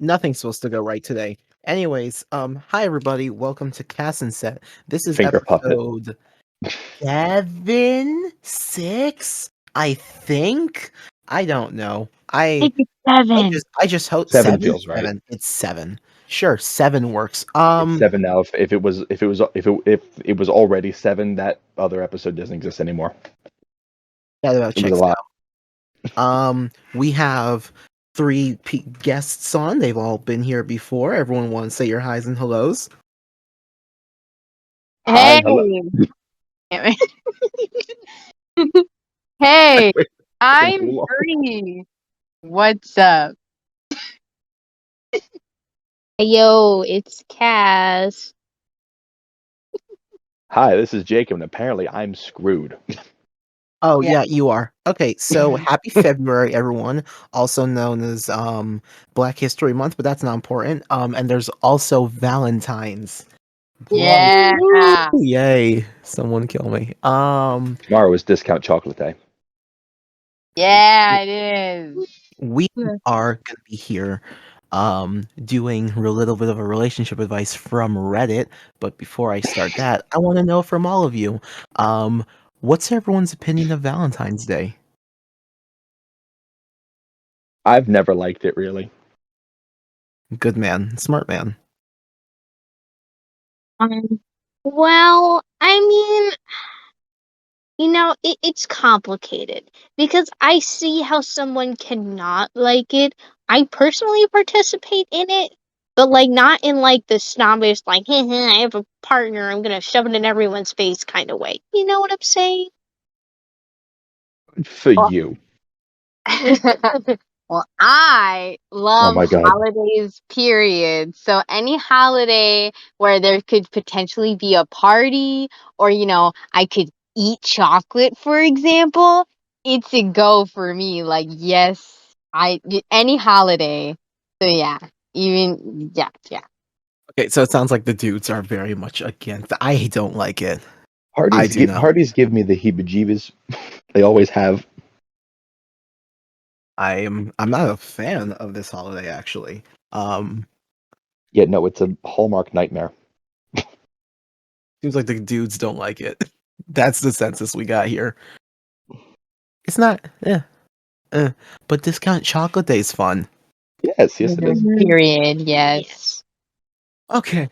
Nothing's supposed to go right today. Anyways, hi everybody. Welcome to Cassia Set. This is Finger puppet. episode 7, 6, I think. I don't know. I It's 7. just hope 7 feels right. 7. It's 7. Sure, 7 works. It's 7 now. If it was already 7, that other episode doesn't exist anymore. That about It was checks a lot. out. We have 3 guests on. They've all been here before. Everyone wants to say your highs and hellos. Hi, Hey! hello. Hey! Wait, I'm too long. Bernie. What's up? Yo, it's Cass. Hi, this is Jacob, and apparently I'm screwed. Oh Yeah. yeah, you are. Okay, so happy February, everyone. Also known as Black History Month, but that's not important. And there's also Valentine's. Yeah. Woo, yay! Someone kill me. Tomorrow is discount chocolate day. Yeah, it is. We Yeah. are gonna be here doing a little bit of a relationship advice from Reddit. But before I start that, I want to know from all of you, what's everyone's opinion of Valentine's Day? I've never liked it, really. Good man, smart man. Well, I mean, it's complicated because I see how someone cannot like it. I personally participate in it, but not in the snobbish, I have a partner, I'm gonna shove it in everyone's face kind of way. You know what I'm saying? For Oh. you. Well, I love my God. holidays, period. So any holiday where there could potentially be a party or, I could eat chocolate, for example, it's a go for me. Yes, any holiday. So yeah, yeah. Okay, so it sounds like the dudes are very much against. I don't like it. I do not. Parties give me the heebie-jeebies. They always have. I'm not a fan of this holiday actually. Yeah, no, it's a Hallmark nightmare. Seems like the dudes don't like it. That's the census we got here. It's not, but discount chocolate day is fun. Yes, it is. Period. Yes. Okay.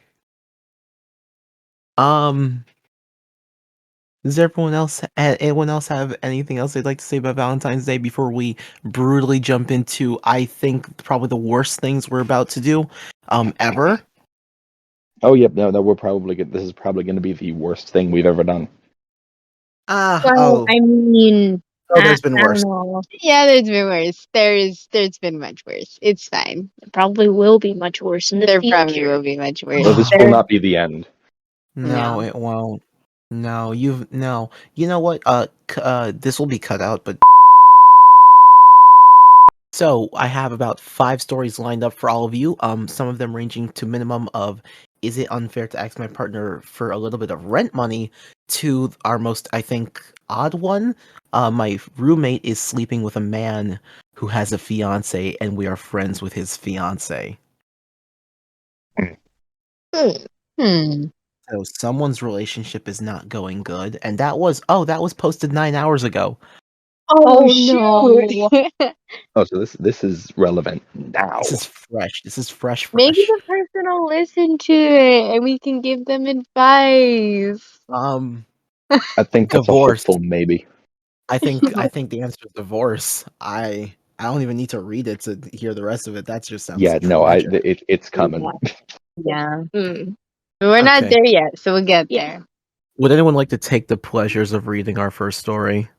Does anyone else have anything else they'd like to say about Valentine's Day before we brutally jump into, I think, probably the worst things we're about to do, ever? Oh, yep. No, we're probably good. This is probably going to be the worst thing we've ever done. Well, I mean, there's been I worse. don't know. Yeah, there's been worse. There's been much worse. It's fine. It probably will be much worse in the There future. probably will be much worse. No, this will not be the end. No, No. it won't. No, you know what? This will be cut out, but so I have about 5 stories lined up for all of you. Some of them ranging to minimum of, is it unfair to ask my partner for a little bit of rent money, to our most, I think, odd one. My roommate is sleeping with a man who has a fiance, and we are friends with his fiance. Hmm. So someone's relationship is not going good, and that was posted 9 hours ago. Oh, shoot. Oh, so this is relevant now. This is fresh. This is fresh. Maybe the person will listen to it and we can give them advice. I think that's Divorce. a hopeful maybe. I think the answer is divorce. I don't even need to read it to hear the rest of it. That just sounds tragic. it's coming. Yeah. We're not Okay. there yet, so we'll get there. Would anyone like to take the pleasures of reading our first story?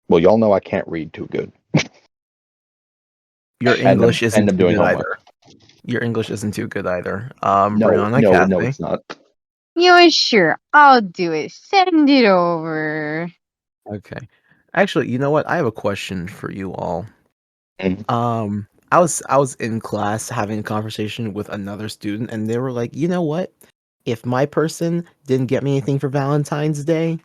Well, y'all know I can't read too good. Your English isn't I'm too doing good homework. either. Your English isn't too good either. No, Briannina, no, Cassia. it's not. Sure, I'll do it. Send it over. Okay. Actually, you know what? I have a question for you all. Mhm. I was in class having a conversation with another student, and they were like, you know what? If my person didn't get me anything for Valentine's Day,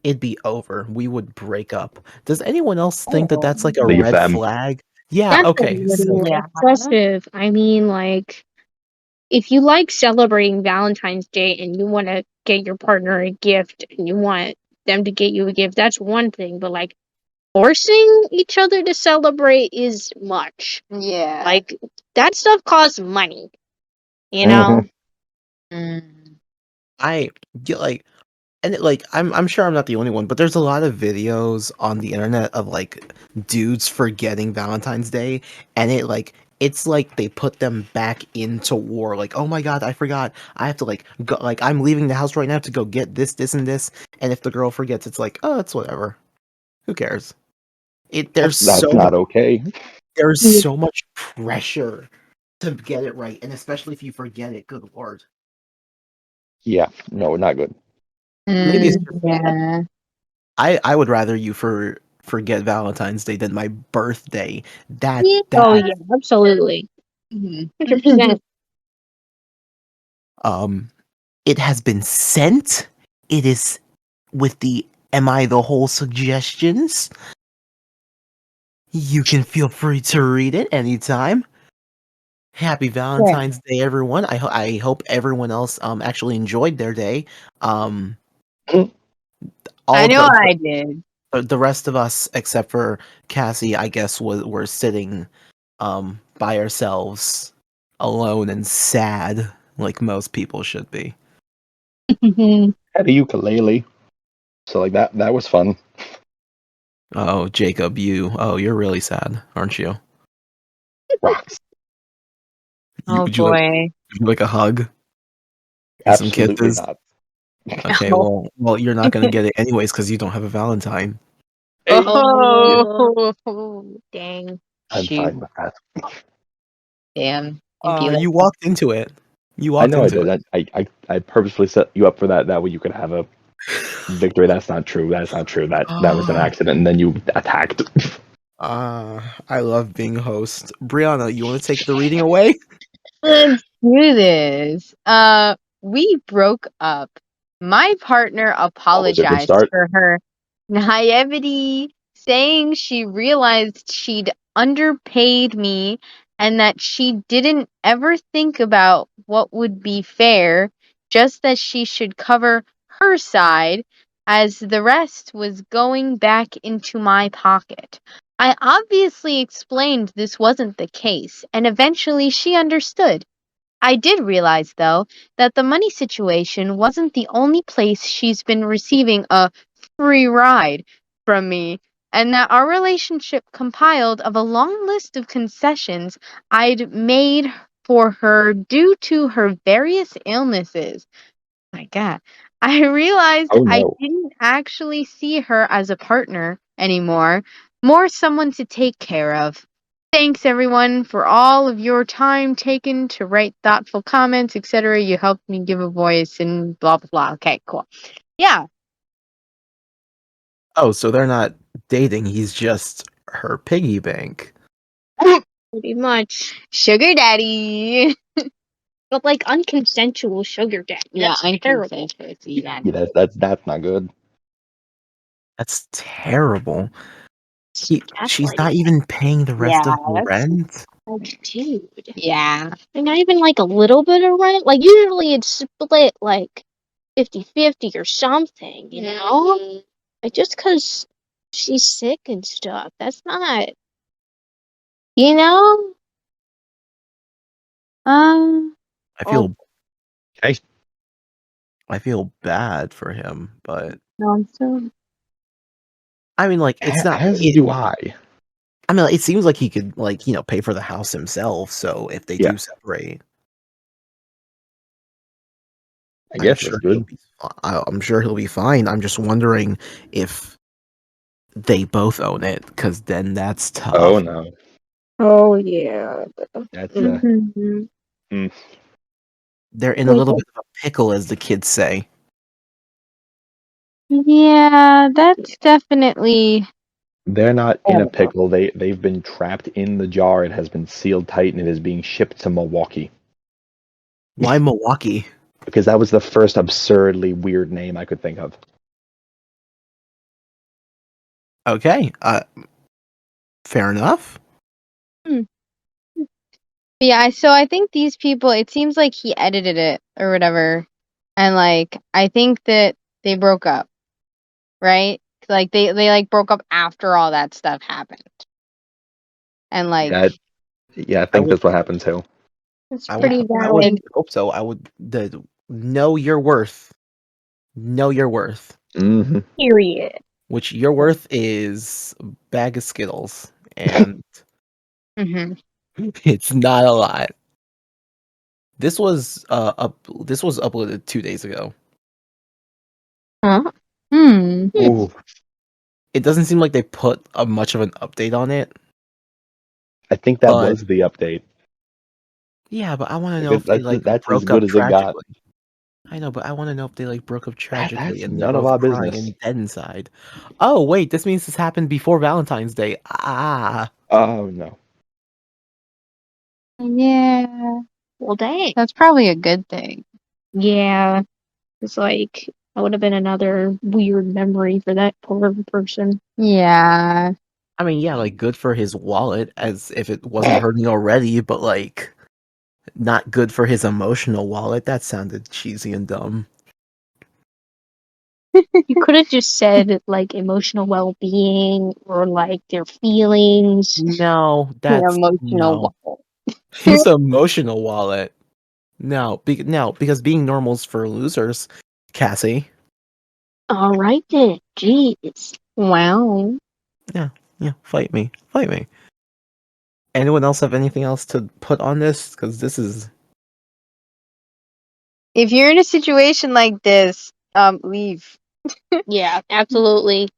it'd be over. We would break up. Does anyone else think that that's like a Leave red them. flag? Yeah, That's a okay. So little Yeah. excessive. I mean, like, if you like celebrating Valentine's Day and you want to get your partner a gift and you want them to get you a gift, that's one thing. But like forcing each other to celebrate is much. Yeah. Like that stuff costs money, you Mhm. know? Mm. I get like and like I'm sure I'm not the only one, but there's a lot of videos on the internet of like dudes forgetting Valentine's Day, and it's like they put them back into war. Like, oh my god, I forgot. I have to like go. Like, I'm leaving the house right now to go get this, this, and this. And if the girl forgets, it's like, oh, it's whatever. Who cares? That's not okay. There's Yeah. so much pressure to get it right, and especially if you forget it. Good lord. Yeah, no, not good. Maybe it's just me. Yeah. I would rather you forget Valentine's Day than my birthday. That Yeah. Oh that yeah, absolutely. Mhm. 100%. um it has been sent. It is with the Am I the Whole suggestions. You can feel free to read it anytime. Happy Valentine's Day, everyone. I hope everyone else actually enjoyed their day. Um I all know I did. the rest of us except for Cassie, I guess were sitting by ourselves alone and sad like most people should be. Had a ukulele, so like that was fun. Oh, Jacob, you're really sad, aren't you? Rocks. Oh Would boy. you like a hug and some Absolutely kisses? not. Okay, well, you're not gonna get it anyways because you don't have a Valentine. Hey, Oh. Dang. I'm Shoot. fine with that. Damn. It'd be You like walked into it. You I walked know I into did. it. I purposely set you up for that. That way you could have a victory. That's not true. That's not true. That was an Ah, accident, and then you attacked. I love being host. Brianna, you want to take the reading away? let's do this. We broke up. My partner Always a good apologized start. for her naivety, saying she realized she'd underpaid me and that she didn't ever think about what would be fair, just that she should cover her side, as the rest was going back into my pocket. I obviously explained this wasn't the case, and eventually she understood. I did realize, though, that the money situation wasn't the only place she's been receiving a free ride from me, and that our relationship compiled of a long list of concessions I'd made for her due to her various illnesses. My God. I realized Oh I no. didn't actually see her as a partner anymore, more someone to take care of. Thanks everyone for all of your time taken to write thoughtful comments, etc. You helped me give a voice and blah blah blah. Okay, cool. Yeah. Oh, so they're not dating. He's just her piggy bank. Pretty much. Sugar daddy. But like unconsensual sugar daddy. Yeah, That's terrible. unconsensual. Yeah. Yeah, that's not good. That's terrible. She's Gaslighting. not even paying the rest Yeah, of the that's rent. Like, dude. yeah. And not even like a little bit of rent. Like usually it's split like 50-50 or something, you know? Mhm. Like just because she's sick and stuff. That's not, you know? Um I Oh, feel Okay. I feel bad for him, but no, I'm so I mean, like, it's not. As do I. I mean, like, it seems like he could, like, pay for the house himself. So if they Yeah, do separate, I I'm guess that's sure he'll good. be. I'm sure he'll be fine. I'm just wondering if they both own it, because then that's Oh tough. no, oh yeah. that's Mhm. mm, They're in a Like, little bit of a pickle, as the kids say. Yeah, that's definitely they're not in a terrible. pickle. They've been trapped in the jar. It has been sealed tight, and it is being shipped to Milwaukee Why Milwaukee? because that was the first absurdly weird name I could think of. Okay, fair enough. Yeah, so I think these people, it seems like he edited it or whatever. And like I think that they broke up, right? Like they like broke up after all that stuff happened. And like Yeah, I I think would, that's what happened too. That's I would, pretty I would valid. hope so. I would know your worth. Know your worth. Hmm Period. Which your worth is a bag of Skittles, and mhm. it's not a lot. This was This was uploaded 2 days ago. Huh? Hmm. Ooh, It doesn't seem like they put much of an update on it, I think that but was the update. yeah, but I want to know Because if they like that's as broke good up as it got. tragically. I know, but I want to know if they like broke up tragically That's and they're none of both our crying business. and dead inside. Oh wait, this means this happened before Valentine's Day. Ah, Oh no. Yeah. Well, dang. That's probably a good thing. Yeah. It's like, that would have been another weird memory for that poor person. Yeah. I mean, yeah, like good for his wallet, as if it wasn't hurting already, but like not good for his emotional wallet. That sounded cheesy and dumb. You could have just said, like, emotional well being or, like, their feelings. No, Your that's emotional no. wall. His emotional wallet. No, because being normal's for losers, Cassie. All right then. Jeez. Wow. Yeah, fight me. Fight me. Anyone else have anything else to put on this? Because this is... If you're in a situation like this, leave. Yeah, absolutely.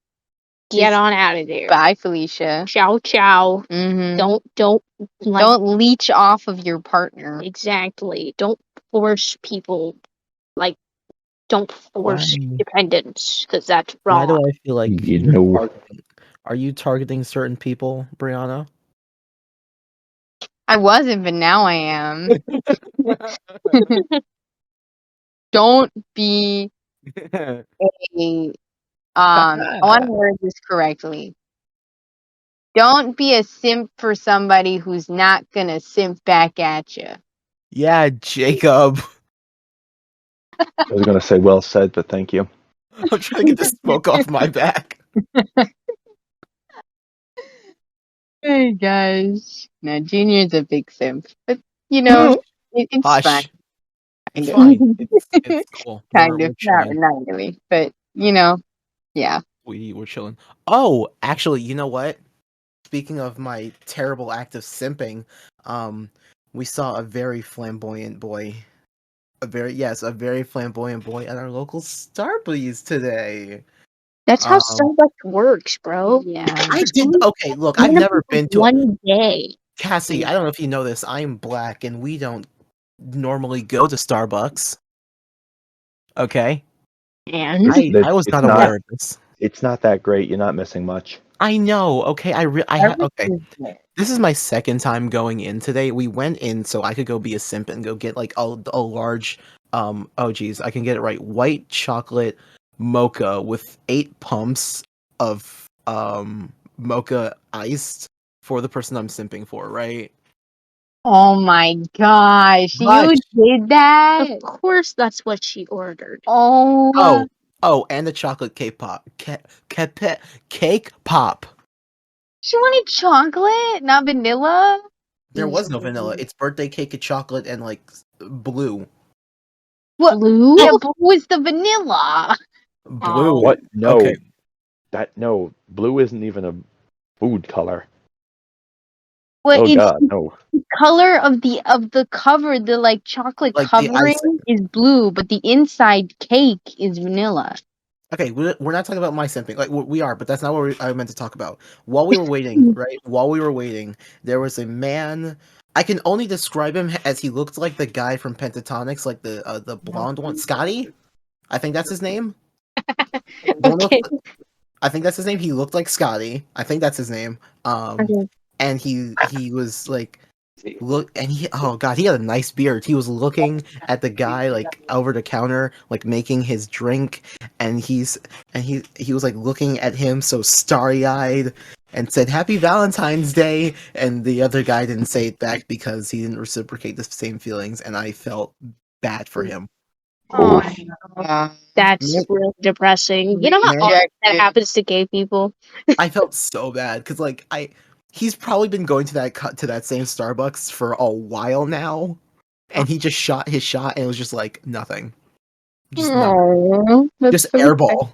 Get Just on out of there. bye, Felicia. Ciao, ciao. Mm-hmm. Don't like, Don't leech off of your partner. exactly. Don't force people. Like, don't force Why? dependence because that's Why do wrong. I feel like You know. Are you targeting certain people, Brianna? I wasn't, but now I am. Don't be a I want to word this correctly. Don't be a simp for somebody who's not gonna simp back at you. Yeah, Jacob. I was gonna say well said, but thank you. I'm trying to get the smoke off my back. Hey guys. No, Junior's a big simp, but you know, it's fine. Hush. Kind It's of. fine. It's cool. Kind We're of. Not chilling. really, but you know, yeah. We're chilling. Oh, actually, you know what? Speaking of my terrible act of simping, we saw a very flamboyant boy. A very flamboyant boy at our local Starbucks today. That's how Um, Starbucks works, bro. Yeah. I did okay. Look, I've Even if never it's been to one day. Cassie. I don't know if you know this. I'm black, and we don't normally go to Starbucks. Okay, And I was not aware of this. It's not that great. You're not missing much. I know. Okay, okay. This is my second time going in today. We went in so I could go be a simp and go get like a large oh geez, I can get it right. White chocolate mocha with 8 pumps of mocha iced for the person I'm simping for, right? Oh my gosh, Hush. you did that? of course, that's what she ordered. Oh, Oh, and the chocolate cake pop. Cake pop. she wanted chocolate, not vanilla. There was no vanilla. It's birthday cake of chocolate and like blue. What? Blue? Yeah, but was the vanilla? Blue. Oh. What? No. Okay. No. Blue isn't even a food color. What? Oh It's god, no. the color of the cover. The like chocolate Like the covering icing. is blue, but the inside cake is vanilla. Okay, we're not talking about my simping. Like we are, but that's not what I meant to talk about. While we were waiting, right? While we were waiting, there was a man. I can only describe him as he looked like the guy from Pentatonics, like the blonde one, Scotty. I think that's his name. Don't know. Okay. I think that's his name. He looked like Scotty. I think that's his name. Okay. And he was like look, and he oh god, he had a nice beard. He was looking at the guy like over the counter, like making his drink, and he was like looking at him so starry eyed, and said Happy Valentine's Day, and the other guy didn't say it back because he didn't reciprocate the same feelings, and I felt bad for him. Oh, Oof. no. that's Man- really depressing. You know how often that happens to gay people? I felt so bad because he's probably been going to that same Starbucks for a while now, and he just shot his shot, and it was just like nothing, just nothing, Aw, that's just so sad. airball.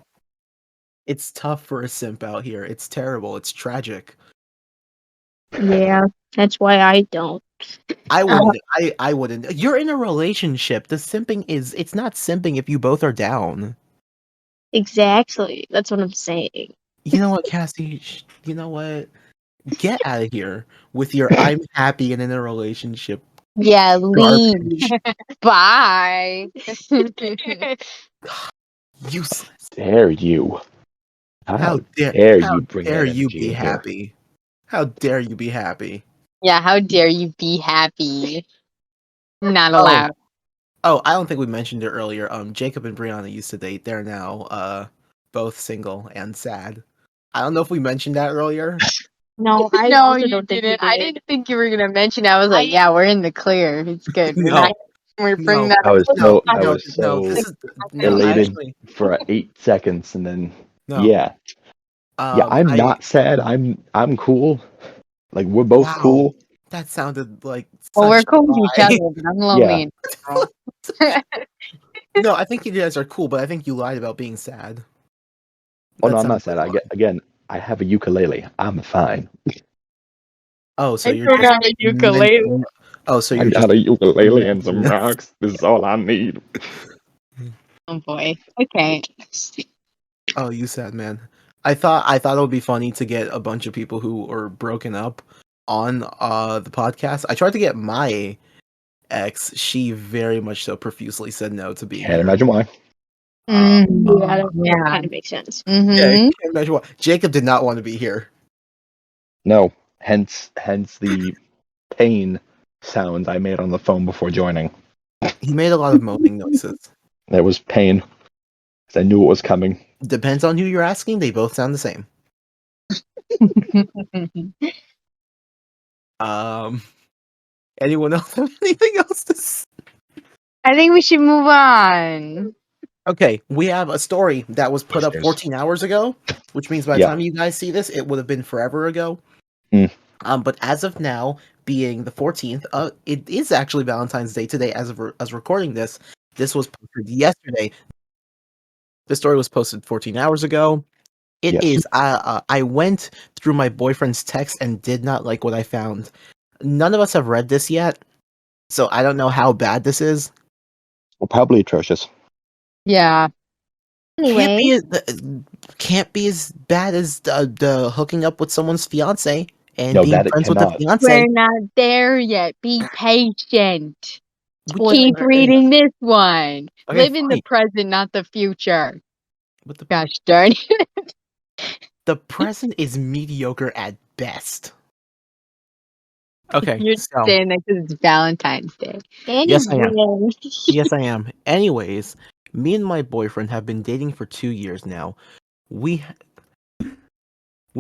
It's tough for a simp out here. It's terrible. It's tragic. Yeah, that's why I don't. I wouldn't. I wouldn't. You're in a relationship. It's not simping if you both are down. Exactly. That's what I'm saying. You know what, Cassie? You know what? Get out of here with your I'm happy and in a relationship Yeah, leave. garbage. Bye. Useless. Dare you? How How dare you bring that you energy be in here? happy? How dare you be happy? Yeah, how dare you be happy? Not Oh, allowed. I don't think we mentioned it earlier. Jacob and Brianna used to date. They're now both single and sad. I don't know if we mentioned that earlier. No, I No, also you don't think didn't. you I did. didn't think you were gonna mention it. I was like, yeah, we're in the clear. It's good. We're No. not. We're bringing No. that I was up. so I No, was no, so this is no, elated actually, for 8 seconds, and then no. yeah, I'm I not sad. I'm cool. Like we're both wow, cool. that sounded like Well, we're such cool with each lie. other, but I'm lonely Yeah. in general. No, I think you guys are cool, but I think you lied about being sad. Oh That no, I'm not sounds sad. like a lie. Again, I have a ukulele. I'm fine. Oh, so I you're don't just have a ukulele. oh, so I you're got just a ukulele and some mentally- rocks. This is all I need. Oh boy. Okay. Oh, you sad man. I thought it would be funny to get a bunch of people who were broken up on the podcast. I tried to get my ex. She very much so profusely said no to being Can't here. imagine why. Yeah, that Yeah. kind of makes sense. Yeah, Mm-hmm. can't imagine why. Jacob did not want to be here. No. Hence the pain sounds I made on the phone before joining. He made a lot of moaning noises. That was pain. 'Cause I knew it was coming. Depends on who you're asking. They both sound the same. Anyone else have anything else to say? I think we should move on. Okay, we have a story that was put up Upstairs. 14 hours ago, which means by the Yeah. time you guys see this, it would have been forever ago. Mm. But as of now, being the 14th, it is actually Valentine's Day today. As recording this, this was posted yesterday. The story was posted 14 hours ago. It Yes. is. I went through my boyfriend's text and did not like what I found. None of us have read this yet, so I don't know how bad this is. Well, probably atrocious. Yeah. Anyway, Can't be as bad as the hooking up with someone's fiance and No, being that it friends with the cannot. fiance. We're not there yet. Be patient. What- Keep reading this one. Okay, Live in the fine. present, not the future. But Gosh darn it. the present is mediocre at best. Okay, You're so saying that because it's Valentine's Day. Yes, I am. anyway. yes, I am. Anyways, me and my boyfriend have been dating for 2 years now. We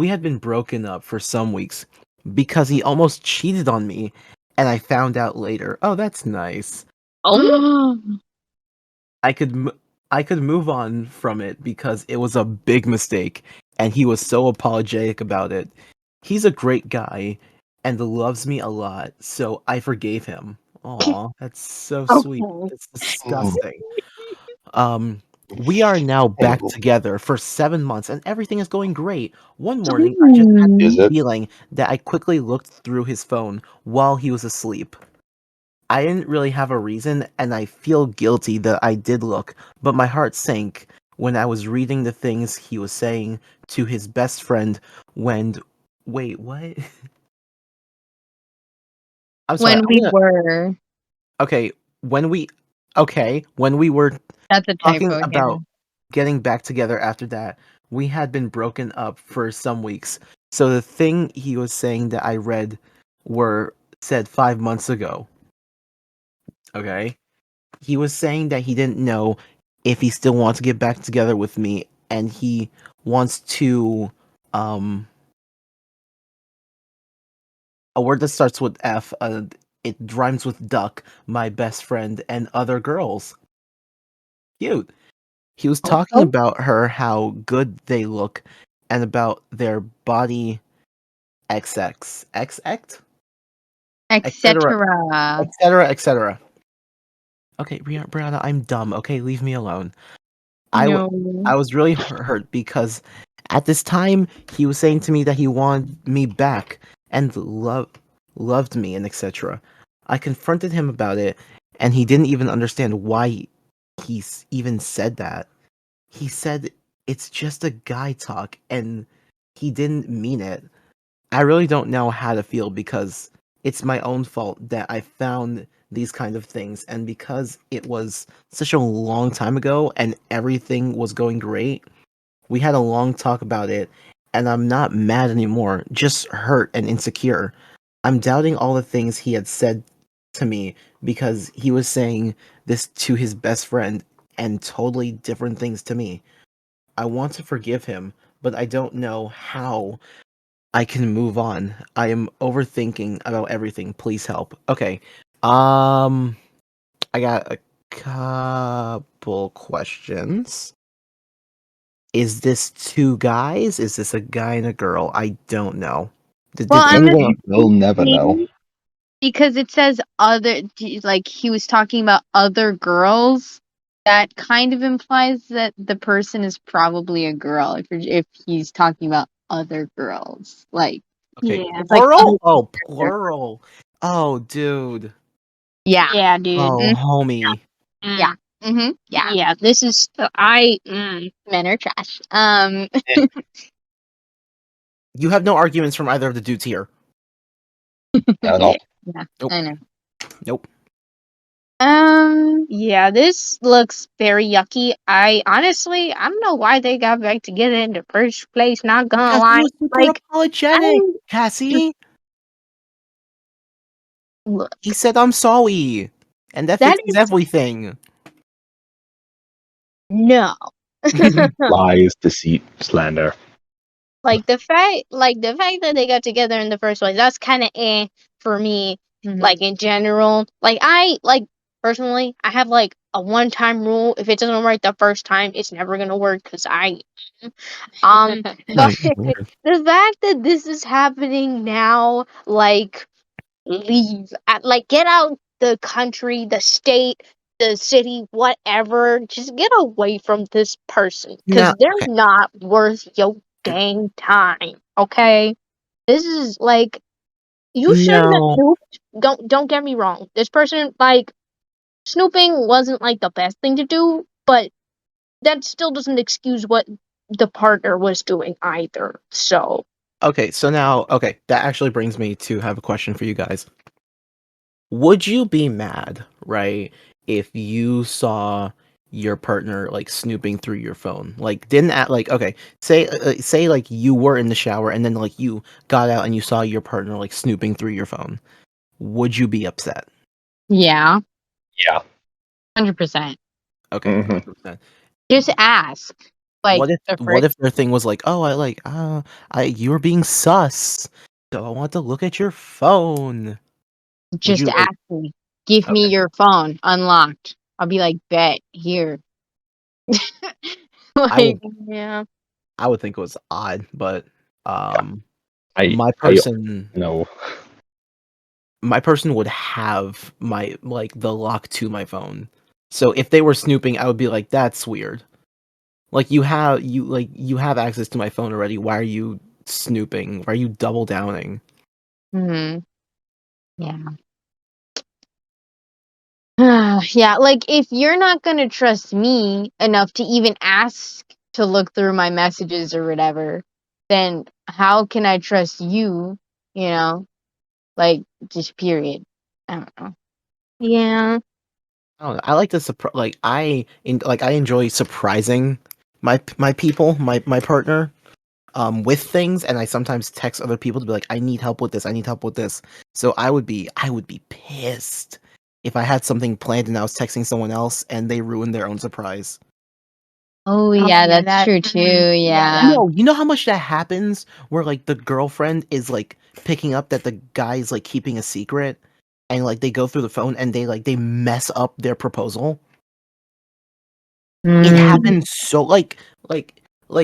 had been broken up for some weeks because he almost cheated on me, and I found out later. Oh, that's nice. Oh, I could move on from it because it was a big mistake, and he was so apologetic about it. He's a great guy and loves me a lot, so I forgave him. Aw, that's so sweet. Okay. That's disgusting. We are now back Terrible. together for 7 months, and everything is going great. One morning, I just had Is this it? feeling that I quickly looked through his phone while he was asleep. I didn't really have a reason, and I feel guilty that I did look, but my heart sank when I was reading the things he was saying to his best friend when. Wait, what? I'm sorry. When we were. Okay, when we. Okay, when we were That's a talking typo. about getting back together after that, we had been broken up for some weeks. So the thing he was saying that I read were said 5 months ago. Okay? He was saying that he didn't know if he still wants to get back together with me, and he wants to um a word that starts with F. It rhymes with duck, my best friend, and other girls. Cute. He was talking Oh, about her, how good they look, and about their body XX, XX, etc., Etc. etc., etc. Okay, Brianna, I'm dumb. Okay, leave me alone. No. I was really hurt because at this time he was saying to me that he wanted me back and loved me and etc. I confronted him about it, and he didn't even understand why even said that. He said it's just a guy talk, and he didn't mean it. I really don't know how to feel because it's my own fault that I found these kind of things, and because it was such a long time ago and everything was going great, we had a long talk about it, and I'm not mad anymore, just hurt and insecure. I'm doubting all the things he had said to me because he was saying this to his best friend and totally different things to me. I want to forgive him, but I don't know how I can move on. I am overthinking about everything. Please help. Okay. Um I got a couple questions. Is this two guys? Is this a guy and a girl? I don't know. Well, Did I'm anyone We'll never know. assuming because it says other, like he was talking about other girls. That kind of implies that the person is probably a girl if he's talking about other girls. Like, Okay, yeah. like other plural? Oh, characters. plural. Oh, dude. Yeah. Yeah, dude. Oh, homie. Yeah. Mm. Yeah. Yeah, this is Men are trash. You have no arguments from either of the dudes here. At all. Yeah, Nope. I know. Nope. yeah, this looks very yucky. I don't know why they got back together in the first place, not gonna Because he lie. was super Like, apologetic, I Cassie. look, He said, I'm sorry. And that that fixes is everything. no. Lies, deceit, slander. Like the fact that they got together in the first place, that's kind of for me. Like in general, personally, I have like a one-time rule. If it doesn't work the first time, it's never gonna work because but the fact that this is happening now, like leave, get out the country, the state, the city, whatever. Just get away from this person No, because they're okay. not worth your dang time. Okay, this is like you shouldn't have No. snooped. Don't get me wrong. This person, like, snooping wasn't like the best thing to do, but that still doesn't excuse what the partner was doing either. So Okay, so now, okay, that actually brings me to have a question for you guys. Would you be mad, right, if you saw your partner like snooping through your phone? Like, didn't at like, okay, say like you were in the shower and then like you got out and you saw your partner like snooping through your phone. Would you be upset? Yeah, Yeah. 100%. Okay, Hmm. 100%. Just ask. Like the What first. if their thing was like, oh, you were being sus, so I want to look at your phone. Would Just you like? ask me. Give me Okay, your phone unlocked. I'll be like, bet here. I would Like, yeah. I would think it was odd, but um, I my I person know. my person would have my like the lock to my phone. So if they were snooping, I would be like, that's weird. Like you have access to my phone already. Why are you snooping? Why are you double downing? Hmm. Yeah. Yeah, like if you're not gonna trust me enough to even ask to look through my messages or whatever, then how can I trust you? You know, like just period. I don't know. yeah. I don't know. I like to I enjoy surprising my people, my partner, with things, and I sometimes text other people to be like, I need help with this. I need help with this. So I would be pissed if I had something planned and I was texting someone else and they ruined their own surprise. Oh yeah, that's true too. Yeah. No, you know how much that happens where like the girlfriend is like picking up that the guy's like keeping a secret and like they go through the phone and they mess up their proposal. It happened so like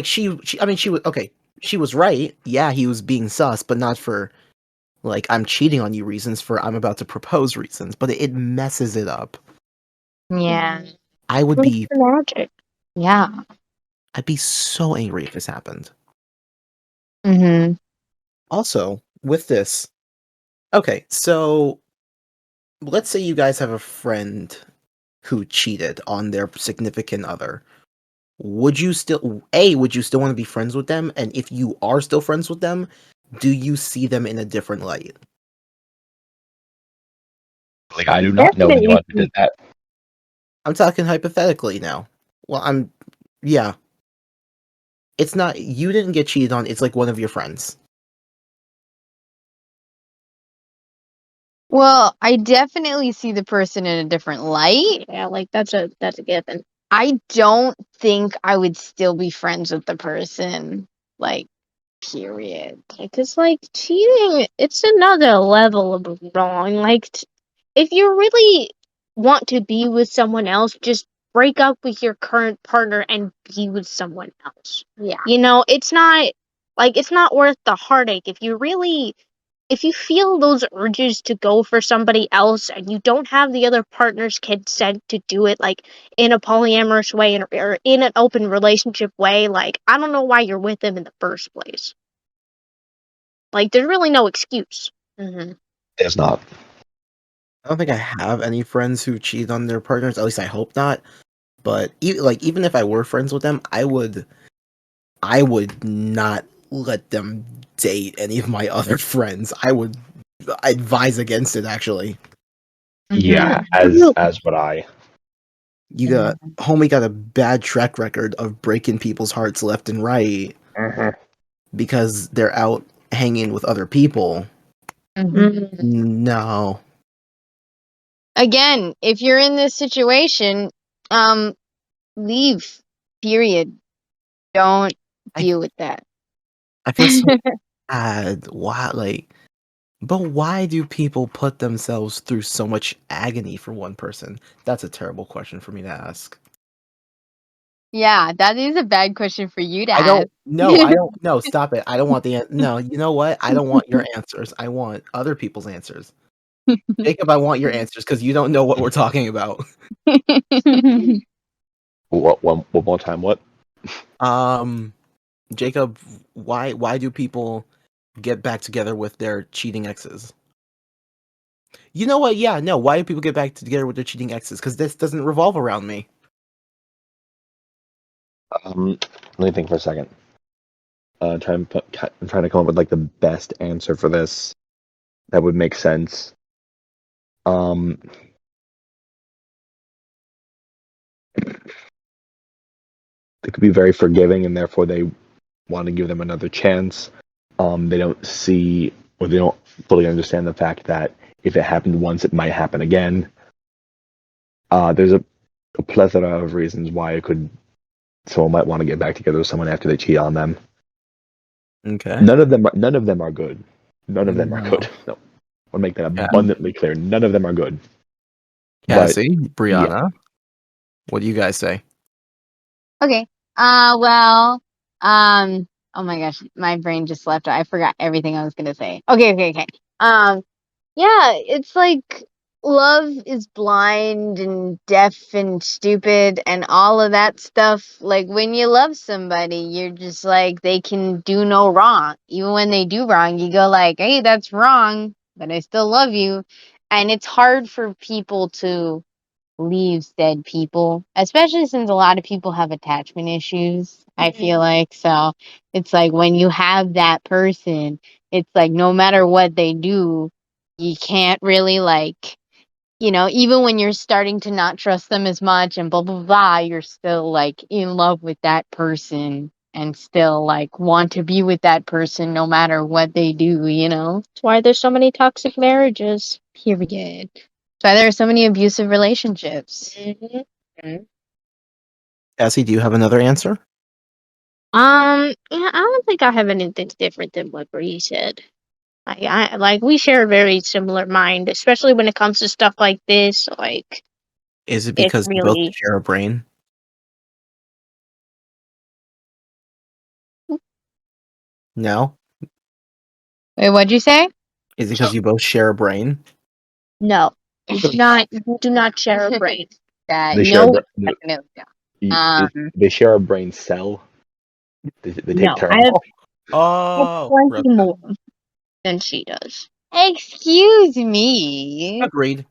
she I mean she was okay, she was right. Yeah, he was being sus, but not for like I'm cheating on you reasons, for I'm about to propose reasons, but it messes it up. Yeah. I would What's be the magic? Yeah. I'd be so angry if this happened. Mhm. Also, with this, okay, so let's say you guys have a friend who cheated on their significant other. Would you still want to be friends with them? And if you are still friends with them, do you see them in a different light? Like, I do not know Definitely. anyone who did that. I'm talking hypothetically now. Well, yeah. It's not, you didn't get cheated on, it's like one of your friends. Well, I definitely see the person in a different light. Yeah, like that's a given. I don't think I would still be friends with the person. Like, period. Because like cheating, it's another level of wrong. Like if you really want to be with someone else, just break up with your current partner and be with someone else. Yeah. You know, it's not worth the heartache. If you feel those urges to go for somebody else and you don't have the other partner's consent to do it, like in a polyamorous way or in an open relationship way, like I don't know why you're with them in the first place. Like there's really no excuse. Mhm. There's not. I don't think I have any friends who cheat on their partners, at least I hope not. But even if I were friends with them, I would not let them date any of my other friends. I would advise against it, actually. Yeah, Mhm. as would I. Homie got a bad track record of breaking people's hearts left and right because they're out hanging with other people. Mhm. No. Again, if you're in this situation, leave. Period. Don't I deal with that. I feel so bad. But why do people put themselves through so much agony for one person? That's a terrible question for me to ask. Yeah, that is a bad question for you to I ask. don't, no, stop it. I don't want no, you know what? I don't want your answers. I want other people's answers. Jacob, I want your answers because you don't know what we're talking about. What one more time? What? Jacob, why do people get back together with their cheating exes? You know what? Yeah, no. Why do people get back together with their cheating exes? Because this doesn't revolve around me. Let me think for a second. I'm trying to come up with like the best answer for this that would make sense. They could be very forgiving, and therefore they want to give them another chance. They don't see, or they don't fully understand the fact that if it happened once, it might happen again. There's a plethora of reasons why someone might want to get back together with someone after they cheat on them. Okay. None of them are good. None of them are No. good. No, I want to make that Yeah. abundantly clear. None of them are good. Cassie, But Brianna, what do you guys say? Okay. Well, oh my gosh, my brain just left. I forgot everything I was gonna say. Okay. Yeah, it's like love is blind and deaf and stupid and all of that stuff. Like when you love somebody, you're just like they can do no wrong. Even when they do wrong, you go like, "Hey, that's wrong, but I still love you." And it's hard for people to leave said people, especially since a lot of people have attachment issues, I feel like. So it's like when you have that person, it's like no matter what they do, you can't really like, even when you're starting to not trust them as much and blah blah blah, you're still like in love with that person and still like want to be with that person no matter what they do. That's why there's so many toxic marriages. Period. That's why there are so many abusive relationships. Mm-hmm. Cassie, do you have another answer? Yeah, I don't think I have anything different than what Bree said. Like we share a very similar mind, especially when it comes to stuff like this. Like Is it it's because you both really share a brain? No? Wait, what'd you say? Is it because you both share a brain? no. You do not share a brain. That They share a no, brain. definitely no. They share a brain cell. They take No, I turns. have Oh, plenty okay. more than she does. Excuse me. Agreed.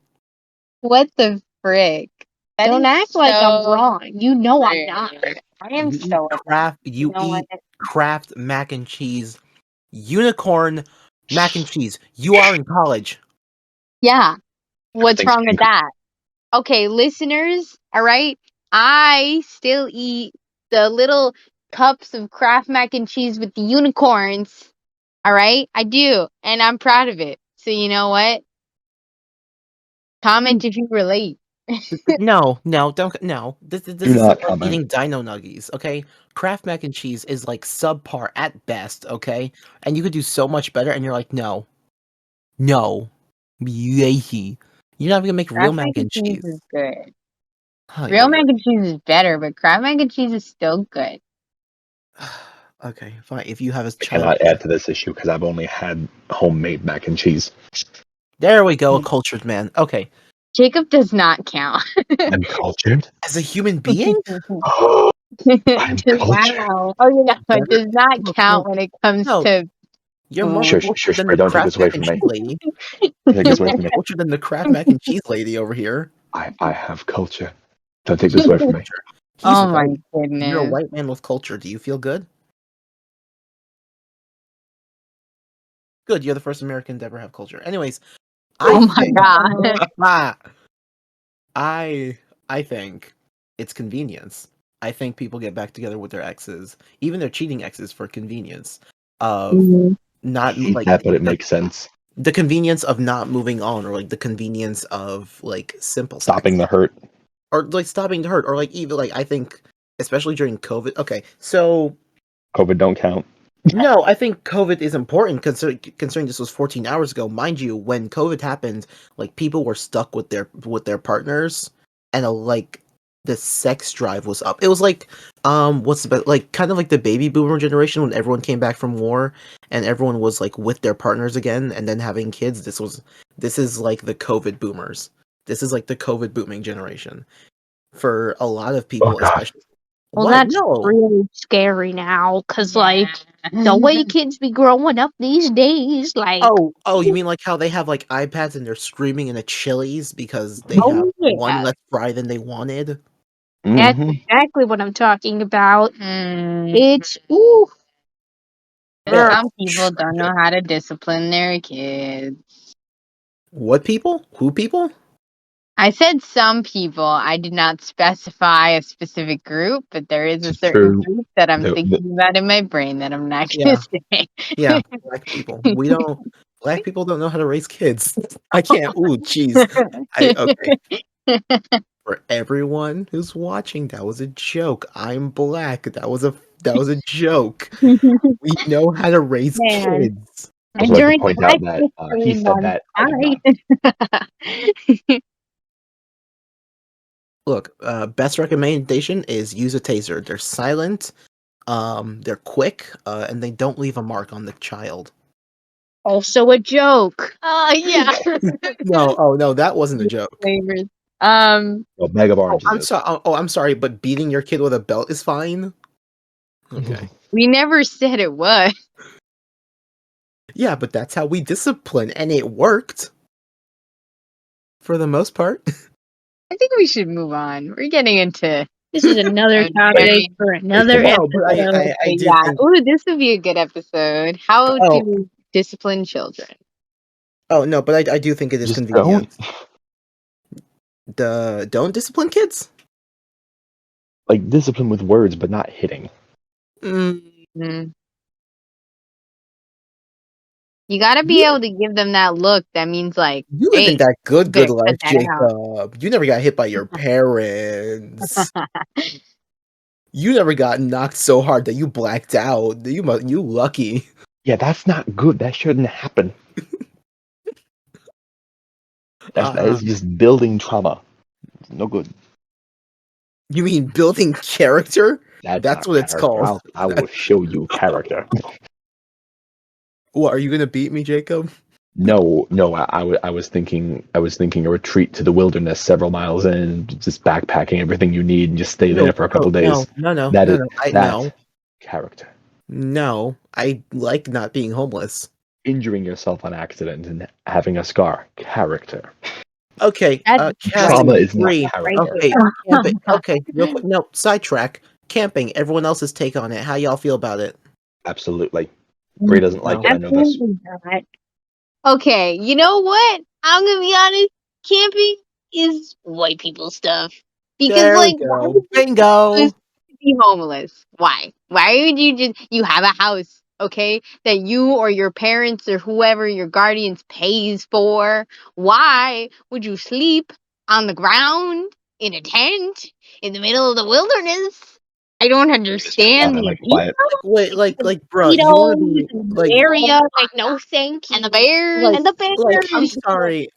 What the frick? That Don't is act like I'm so wrong. You know I'm rude. not. I am You so eat Kraft. You You know what? eat Kraft mac and cheese, unicorn mac and cheese. You are in college. Yeah. What's Everything's wrong with pink. that? Okay, listeners, all right? I still eat the little cups of Kraft mac and cheese with the unicorns. All right? I do, and I'm proud of it. So you know what? Comment if you relate. No, don't. No, this Do is not like comment. eating Dino Nuggies. Okay, Kraft mac and cheese is like subpar at best. Okay, and you could do so much better. And you're like, no, yay. You're not gonna make real Kraft mac mac and and cheese cheese. is good. Oh, Real yeah. mac and cheese is better, but Kraft mac and cheese is still good. Okay, fine. If you have a I child, cannot add to this issue because I've only had homemade mac and cheese. there we go, a cultured man. Okay, Jacob does not count. I'm cultured. as a human being, I'm cultured. Wow. Oh, you know, it better. does not No, count when it comes no, to you're more food. Shush, cultured shush, than Fred, the don't take Kraft this away mac and from me. cheese lady. Don't take You're this away more from me. cultured than the Kraft mac and cheese lady over here. I have culture. Don't take this away from me. Culture. He's Oh my white. You're a goodness. white man with culture. Do you feel good? Good. You're the first American to ever have culture. Anyways, I Oh my think god. I think it's convenience. I think people get back together with their exes, even their cheating exes, for convenience of not I hate like that, but it makes sense. the convenience of not moving on, or like the convenience of like simple sex, Stopping the hurt. or like stopping to hurt, or like even like I think especially during COVID. Okay, so COVID don't count. no, I think COVID is important considering this was 14 hours ago. Mind you, when COVID happened, like people were stuck with their partners, and like the sex drive was up. It was like what's the like kind of like the baby boomer generation when everyone came back from war and everyone was like with their partners again and then having kids. This is like the COVID boomers. This is like the COVID booming generation for a lot of Oh people, God. especially. Well, What? that's No. really scary now, cause like the way kids be growing up these days, like Oh, you mean like how they have like iPads and they're screaming in a Chili's because they have oh one yeah, less fry than they wanted? that's Mm-hmm. exactly what I'm talking about. Mm, It's ooh, Oh, some people don't know how to discipline their kids. what people? Who people? I said some people. I did not specify a specific group, but there is a It's certain true. group that I'm The, the, thinking about in my brain that I'm not Yeah, gonna say. yeah, black people. Black people don't know how to raise kids. I can't. Ooh, jeez. Okay. For everyone who's watching, that was a joke. I'm black. That was a joke. We know how to raise man. kids. I also And like to during point Black out that he History said Month, that I did not. Look, best recommendation is use a taser. They're silent, they're quick, and they don't leave a mark on the child. also a joke. Yeah. No, oh no, that wasn't a joke. Flavors. Well, bag of Oh, oranges I'm is. sorry. Oh, I'm sorry, but beating your kid with a belt is fine. Okay. We never said it was. Yeah, but that's how we discipline, and it worked for the most part. I think we should move on. We're getting into This is another a topic very for another No, but episode. I do yeah. think. Ooh, this would be a good episode. How Oh, to discipline children. oh no, but I do think it is Just convenient. don't Don't discipline kids. like discipline with words, but not hitting. Mm. You gotta be able to give them that look that means like, You live hey, in that good better life, cut that out. Jacob. You never got hit by your parents. You never got knocked so hard that you blacked out. You lucky. Yeah, that's not good. That shouldn't happen. That is just building trauma. No good. You mean building character? That's That's not what it's character. called. I will show you character. What, are you gonna beat me, Jacob? No, I was thinking a retreat to the wilderness several miles in, just backpacking everything you need and just stay there for a couple days. No. That's character. No, I like not being homeless. Injuring yourself on accident and having a scar. Character. Okay, That's Trauma Cassie, is not agree. character. Okay, camping. Okay, real quick. No, sidetrack. Camping. Everyone else's take on it. How y'all feel about it? Absolutely. Brie doesn't like No. it. I know this. Absolutely not. Okay, you know what? I'm gonna be honest. Camping is white people stuff. Because There we like, why go. would you Bingo. choose to be homeless? Why? Why would you have a house, okay, that you or your parents or whoever your guardians pays for? Why would you sleep on the ground in a tent in the middle of the wilderness? I don't understand And the like appeal. quiet. Wait, bro, you want to be like, area, like no thank you. And the bears. Like- And the bears. like? I'm sorry.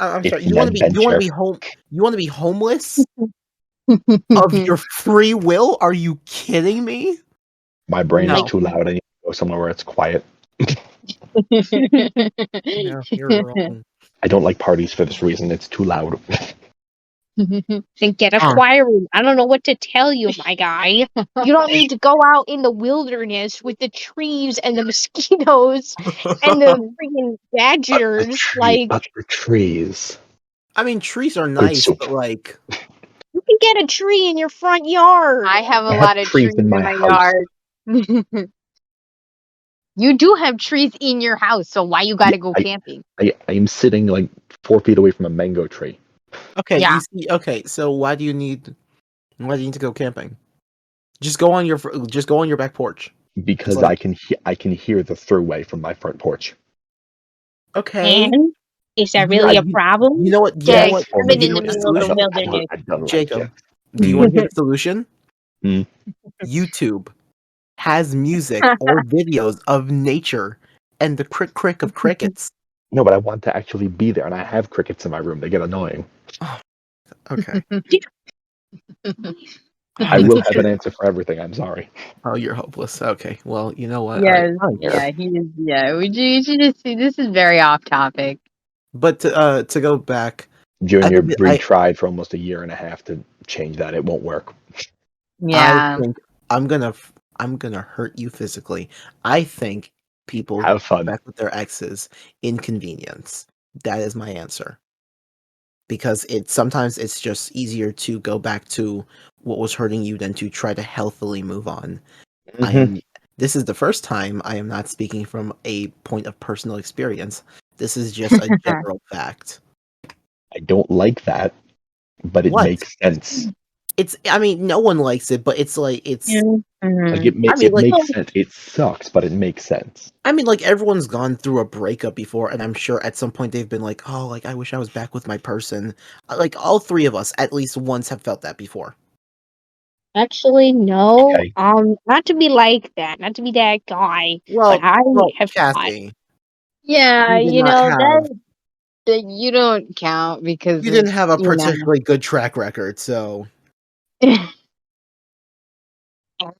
I'm It's sorry. an You want to adventure. be home? You want to be homeless of your free will? Are you kidding me? My brain No. is too loud. I need to go somewhere where it's quiet. Yeah, you're wrong. I don't like parties for this reason. It's too loud. Then get a Ah. choir room. I don't know what to tell you, my guy. You don't need to go out in the wilderness with the trees and the mosquitoes and the freaking badgers. Like, But the trees. I mean, trees are Good nice, soup. but like, you can get a tree in your front yard. I have a I have lot of trees trees in in my my house. yard. You do have trees in your house, so why you gotta go camping? I am sitting like 4 feet away from a mango tree. okay, Yeah. you see, okay, so why do you need to go camping? Just go on your back porch. Because like- I can hear the throughway from my front porch. Okay. And is that You- really a you- problem? You know what? Yeah, living you in know the what middle of the solution- wilderness. I don't like Jacob, it. do you want to hear the solution? Hmm. YouTube has music or videos of nature and the crick of crickets. No, but I want to actually be there, and I have crickets in my room. They get annoying. Okay. I will have an answer for everything. I'm sorry. Oh, you're hopeless. Okay. Well, you know what? Yes, Fine. yeah, he is. Yeah, we should just see. This is very off topic. But to go back, Junior think that Bree tried for almost a year and a half to change that. It won't work. Yeah, I think I'm gonna hurt you physically. I think people Have fun. back with their exes inconvenience. That is my answer. Because sometimes it's just easier to go back to what was hurting you than to try to healthily move on. This is the first time I am not speaking from a point of personal experience. This is just a general fact. I don't like that, but it What? makes sense. I mean, no one likes it, but it's like Like Mhm. it, I mean, like- makes sense. It sucks, but it makes sense. I mean, like, everyone's gone through a breakup before, and I'm sure at some point they've been like, oh, like, I wish I was back with my person. Like, all three of us, at least once, have felt that before. Actually, no. Okay. Not to be like that, not to be that guy, Well, but I have thought. Cassie, Yeah, You did you not know have- that you don't count because you didn't have a you know. particularly good track record, so...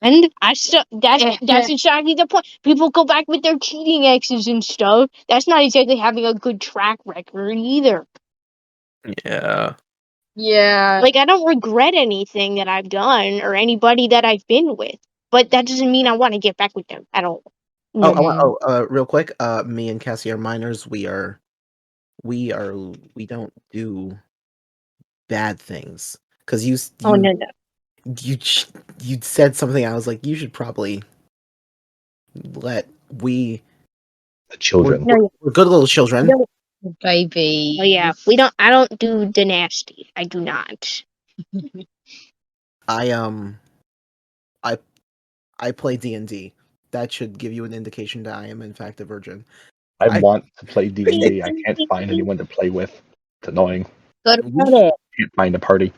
And I still that's exactly the point. People go back with their cheating exes and stuff. That's not exactly having a good track record either. Yeah. Yeah, Like, I don't regret anything that I've done or anybody that I've been with, but that doesn't mean I want to get back with them at all. Real quick, me and Cassie are minors. We don't do bad things. Because you No. you said something. I was like, you should probably let The children. we're good little children. No. baby. Oh yeah, I don't do the nasty. I do not. I play D&D. That should give you an indication that I am in fact a virgin. I I- want to play D&D. I can't find anyone to play with. It's annoying. Good We- about it. Can't find a party.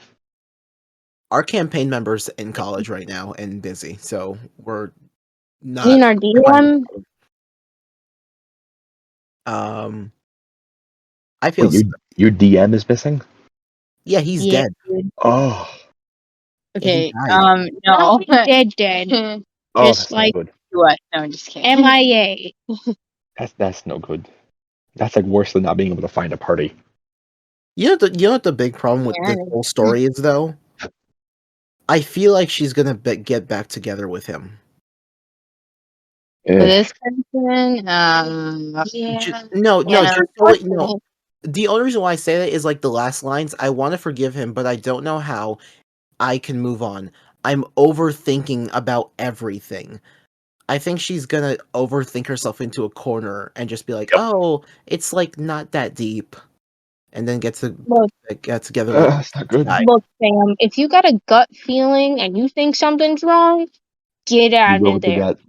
Our campaign members in college right now and busy, so we're You not mean our playing. DM? I feel Wait, your DM is missing? yeah, he's Yeah, dead. dude. Oh, Yeah, he Okay. died. No. Dead. oh, Just that's not like good. What? No, I'm just kidding. MIA. That's no good. That's like worse than not being able to find a party. You know what the big problem with this whole story is, though? I feel like she's gonna get back together with him. For Eh, this person, No, no, Yeah, just so no. The only reason why I say that is like the last lines. I want to forgive him, but I don't know how I can move on. I'm overthinking about everything. I think she's gonna overthink herself into a corner and just be like, Yep. "Oh, it's like not that deep," and then get together with That's not this good. guy. Look, Sam, if you got a gut feeling and you think something's wrong, get You out go of with the there. gut.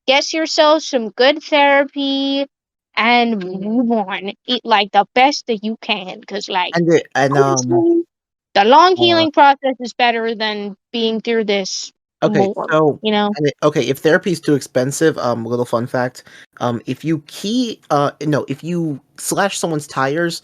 Get yourself some good therapy and move on. Eat like the best that you can, because like honestly, the long uh, healing process is better than being through this okay, more. so You know. if therapy is too expensive, little fun fact, if you if you slash someone's tires,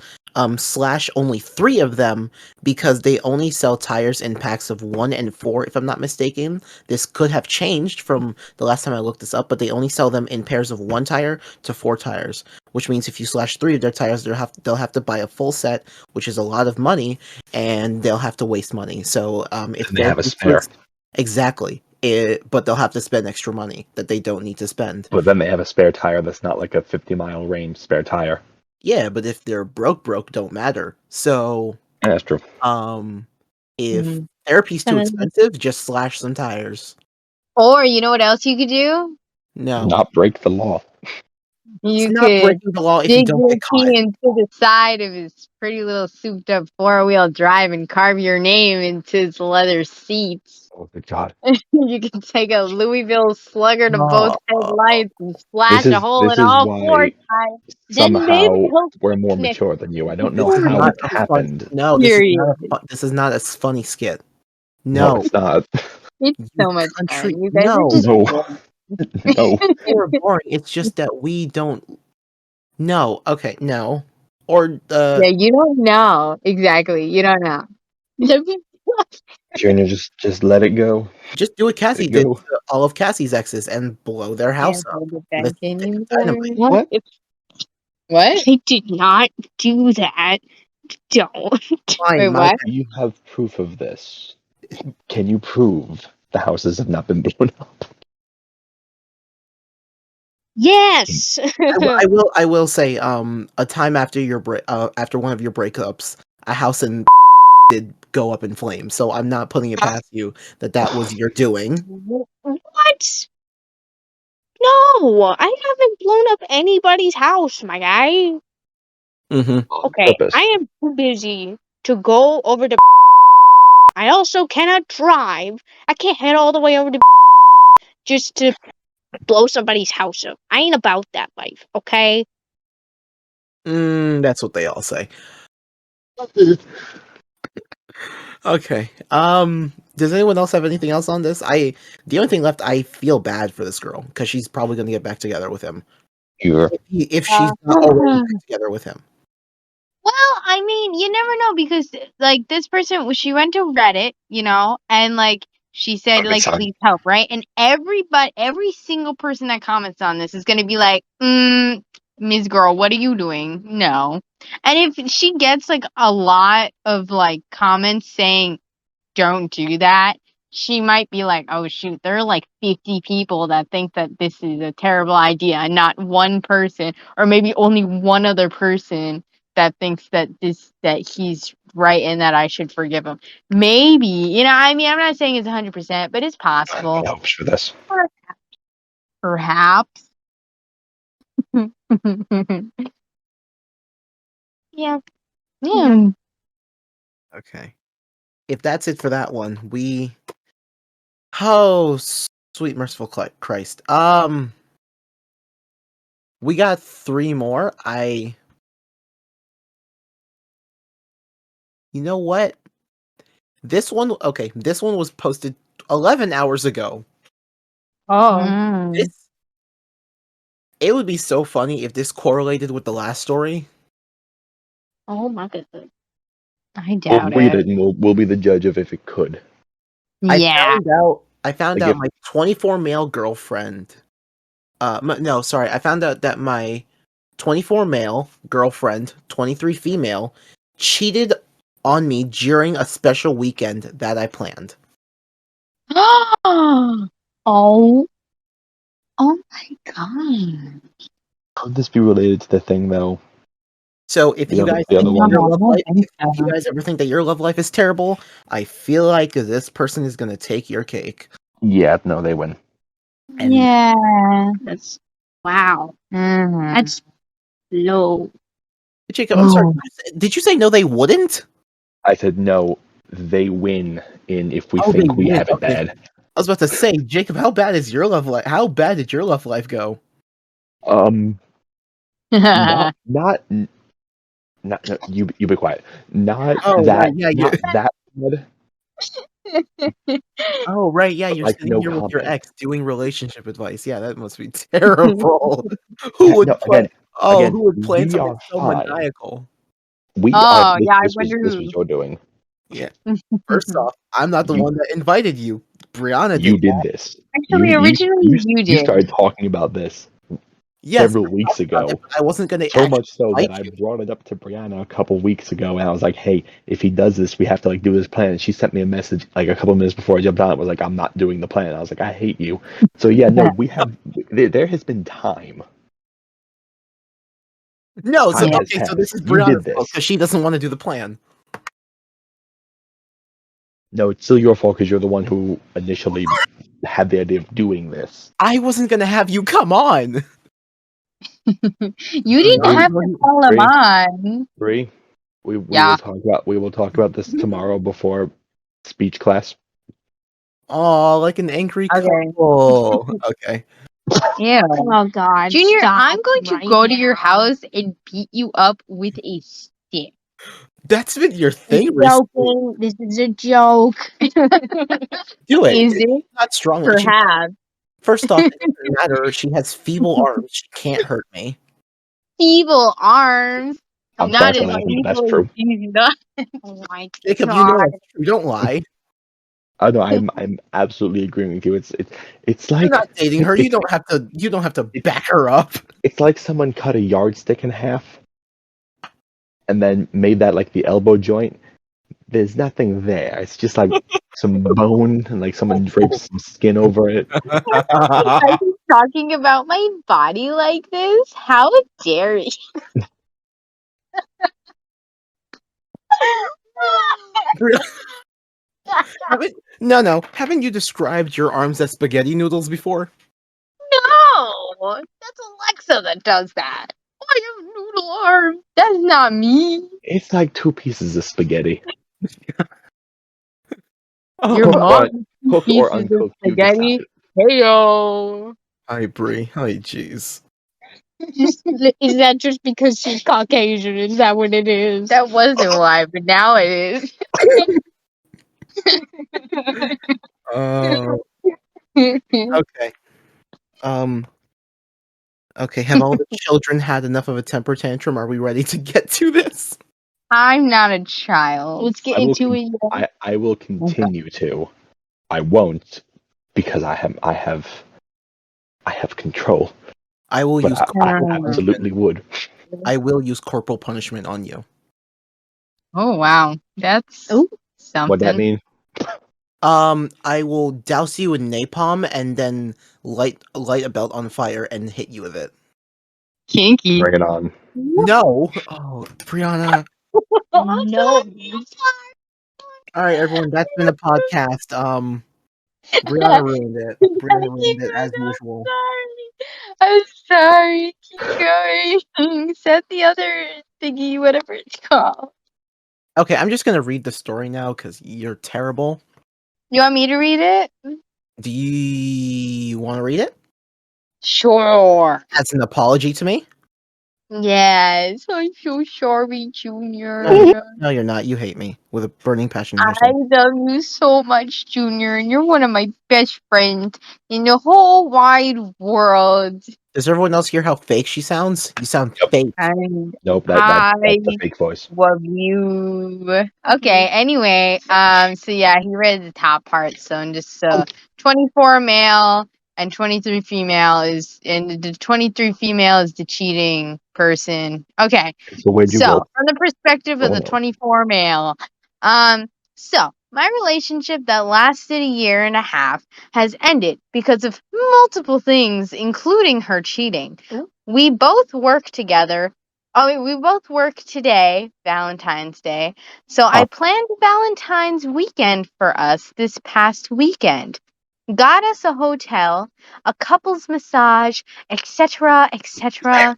slash only 3 of them because they only sell tires in packs of 1 and 4, if I'm not mistaken. This could have changed from the last time I looked this up, but they only sell them in pairs of 1 tire to 4 tires, which means if you slash 3 of their tires, they'll have to buy a full set, which is a lot of money, and they'll have to waste money. So, if And they have a therapy is too spare. exactly. But they'll have to spend extra money that they don't need to spend. But then they have a spare tire that's not like a 50-mile range spare tire. Yeah, but if they're broke, don't matter. So, Yeah, that's true. if Mhm. therapy's too Kinda- expensive, just slash some tires. or you know what else you could do? No, Not break the law. it's You not could breaking the law if you dig don't your get caught. key into the side of his pretty little souped up 4-wheel drive and carve your name into his leather seats. Oh, good God. You can take a Louisville Slugger to both headlights and slash a hole This in is all 4 why tires. Then maybe somehow he'll we're more connect. mature than you. I don't know This is how not it a fun. happened. No, Period. this is not a funny skit. No, No, it's not. It's you so much country. fun. You guys are No, just No. boring. No. we're boring. It's just that we don't. No, okay, no, or Yeah, you don't know. Exactly. You don't know. Junior, just let it go. just do what Let Cassie it did go. to all of Cassie's exes and blow their house Can't up hold it with a back stick of anymore. dynamite. What? What? I did not do that. Don't. Wait, Fine, what? Do you have proof of this? Can you prove the houses have not been blown up? Yes. I will say, a time after after one of your breakups, a house in did go up in flames. So I'm not putting it past you that was your doing. What? No, I haven't blown up anybody's house, my guy. Mm-hmm. On Okay, purpose. I am too busy to go over to. I also cannot drive. I can't head all the way over to just to blow somebody's house up. I ain't about that life, okay? That's what they all say. Okay. Does anyone else have anything else on this? The only thing left, I feel bad for this girl because she's probably going to get back together with him Sure. if she's not already back together with him. Well, I mean, you never know because like this person, she went to Reddit, and like she said, Good like sign. please help, right? And every single person that comments on this is gonna be like, Ms. Girl, what are you doing? No. And if she gets like a lot of like comments saying don't do that, she might be like, oh shoot, there are like 50 people that think that this is a terrible idea, and not one person, or maybe only one other person that thinks that he's right and that I should forgive him. Maybe, I mean, I'm not saying it's 100%, but it's possible. It helps for this. Perhaps. Yeah. Yeah. Okay. If that's it for that one, oh, sweet merciful Christ. We got 3 more. You know what? This one was posted 11 hours ago. Oh. It would be so funny if this correlated with the last story. Oh my goodness. I We'll doubt read it. it and we'll be the judge of if it could. Yeah. I found Like out if- my 24 male girlfriend. No, sorry. I found out that my 24 male girlfriend, 23 female, cheated on me during a special weekend that I planned. Oh. Oh my god. Could this be related to the thing though? So if The you other- guys the other think one. your No, I love don't life, think if you so. guys ever think that your love life is terrible, I feel like this person is gonna take your cake. Yeah, no, they win. And Yeah. That's wow. Mhm. That's low. Jacob, I'm sorry. Did you say no? They wouldn't. I said no, they win in if we Oh, they think we win. have it Okay. bad. I was about to say, Jacob, how bad is your love life? How bad did your love life go? Not no, you be quiet. Not Oh, that right, yeah, not that bad, Oh, right, yeah, but you're like sitting no here with your comment. ex doing relationship advice. Yeah, that must be terrible. Who Yeah, would no, plan? Oh, again, who would plan we something are so fine. maniacal? We are Oh, yeah, I this wonder was who. your doing. Yeah. First off, I'm not the You one that invited you. Brianna you did did that. this. Actually, originally you You did. started talking about this Yes, several I weeks talked about it, ago. but I wasn't going to So actually much so that invite I you. brought it up to Brianna a couple weeks ago, and I was like, "Hey, if he does this, we have to like do this plan." And she sent me a message like a couple minutes before I jumped on. It was like, "I'm not doing the plan." I was like, "I hate you." So yeah, no, we have. There has been time. No, so Time has okay, so this passed. is You did Brianna's fault this. because she doesn't want to do the plan. No, it's still your fault because you're the one who initially had the idea of doing this. I wasn't going to have you come on. You didn't Bree, have to call him Bree, on. Bree, we Yeah. will talk about this tomorrow before speech class. Oh, like an angry Okay. couple. Okay. Ew. Oh God. Junior, stop I'm going to right go to your now. house and beat you up with a stick. That's been your It's thing recently. joking. This is a joke. Do it. Is She's it? not strong. Perhaps. First off, it doesn't matter. She has feeble arms. She can't hurt me. Feeble arms. I'm Not sorry for as laughing, but that's feeble true. as she's not. Oh my Jacob, you know God. that's true. Don't lie. Oh no, I'm absolutely agreeing with you. It's You're like not dating her. You don't have to. You don't have to back her up. it's like someone cut a yardstick in half and then made that like the elbow joint. There's nothing there. It's just like some bone and like someone draped some skin over it. Are you talking about my body like this? How dare you? No. Haven't you described your arms as spaghetti noodles before? No, that's Alexa that does that. I have noodle arms. That's not me. It's like two pieces of spaghetti. Your Cooked mom or, cooked or pieces of uncooked, you spaghetti. decide. Heyo. Hi, Brie. Hi, jeez. Is that just because she's Caucasian? Is that what it is? That wasn't why, but now it is. Okay. Okay. Have all the children had enough of a temper tantrum? Are we ready to get to this? I'm not a child. Let's get I will, into it. I will continue to. I won't because I have control. I will But use I corporal punishment. absolutely would. I will use corporal punishment on you. Oh wow, that's Ooh. something. What'd that mean? I will douse you in napalm and then light a belt on fire and hit you with it. Kinky. Bring it on. No. Oh, Brianna. No. All right, everyone. That's been a podcast. Brianna ruined it. Brianna ruined it as usual. I'm sorry. Keep going. Set the other thingy, whatever it's called. Okay, I'm just gonna read the story now because you're terrible. You want me to read it? Do you want to read it Sure. as an apology to me? Yes, I'm so sorry, No, Junior. no, you're not. You hate me with a burning passion in your I soul. love you so much, Junior, and you're one of my best friends in the whole wide world. Does everyone else hear how fake she sounds? You sound Yep. fake. And Nope. That's I the fake voice. love you. Okay, anyway, so yeah, he read the top part, so and just 24 male and 23 female and the 23 female is the cheating person. Okay. So where'd you So, go? from the perspective of Oh the no. 24 male, um, so my relationship that lasted a year and a half has ended because of multiple things, including her cheating. We both work together. We both work today, Valentine's Day. So I Huh. planned Valentine's weekend for us this past weekend. Got us a hotel, a couple's massage, etc., etc.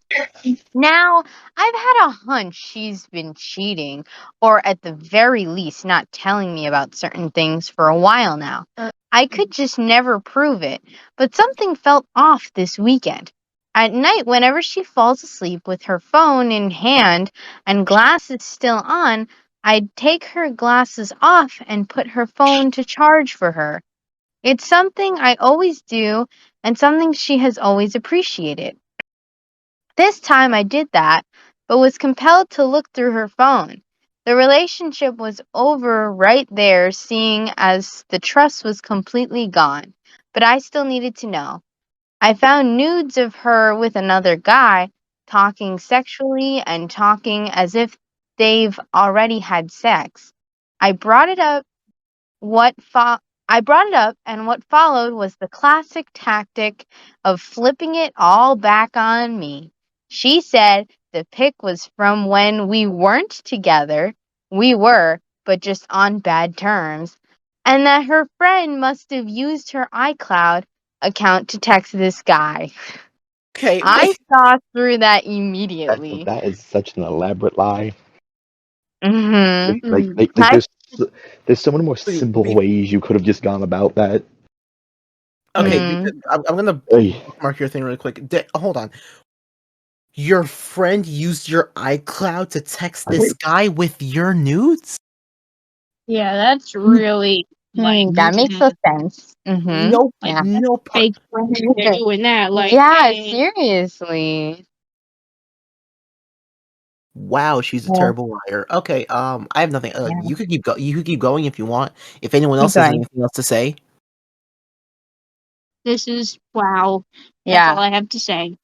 Now, I've had a hunch she's been cheating, or at the very least, not telling me about certain things for a while now. I could just never prove it, but something felt off this weekend. At night, whenever she falls asleep with her phone in hand and glasses still on, I'd take her glasses off and put her phone to charge for her. It's something I always do and something she has always appreciated. This time I did that, but was compelled to look through her phone. The relationship was over right there, seeing as the trust was completely gone. But I still needed to know. I found nudes of her with another guy, talking sexually and talking as if they've already had sex. I brought it up what fo- I brought it up, and what followed was the classic tactic of flipping it all back on me. She said the pic was from when we weren't together. We were, but just on bad terms. And that her friend must have used her iCloud account to text this guy. Okay, I wait. saw through that That immediately. that is such an elaborate lie. Hmm Like I, there's so many more Wait, simple ways you could have just gone about that. okay, Like, mm, I'm gonna ey, bookmark your thing really quick. Hold on. Your friend used your iCloud to text this guy with your nudes? Yeah, that's really like that makes no sense. No, like Yeah. no part. fake friends doing that. Like, Yeah, hey, seriously. Wow, she's a Yeah, terrible liar. Okay, I have nothing. yeah. You could you could keep going if you want. If anyone Keep else has going. anything else to say, this is wow. That's Yeah. all I have to say.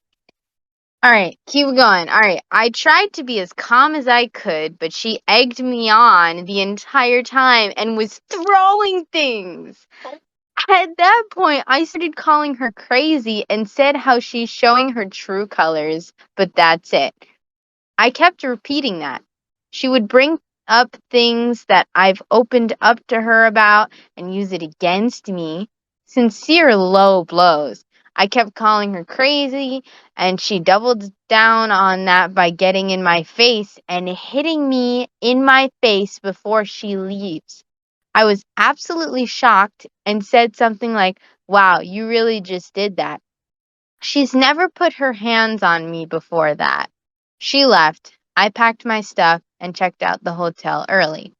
All right, keep going. All right. I tried to be as calm as I could, but she egged me on the entire time and was throwing things. At that point, I started calling her crazy and said how she's showing her true colors, but that's it. I kept repeating that. She would bring up things that I've opened up to her about and use it against me. Sincere low blows. I kept calling her crazy, and she doubled down on that by getting in my face and hitting me in my face before she leaves. I was absolutely shocked and said something like, "Wow, you really just did that." She's never put her hands on me before that. She left. I packed my stuff and checked out the hotel early.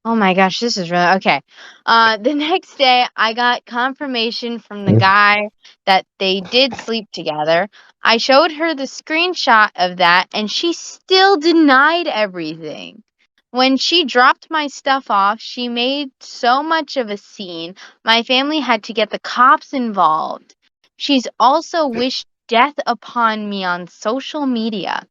Oh my gosh, this is really okay. The next day, I got confirmation from the guy that they did sleep together. I showed her the screenshot of that, and she still denied everything. When she dropped my stuff off, she made so much of a scene, my family had to get the cops involved. She's also wished death upon me on social media.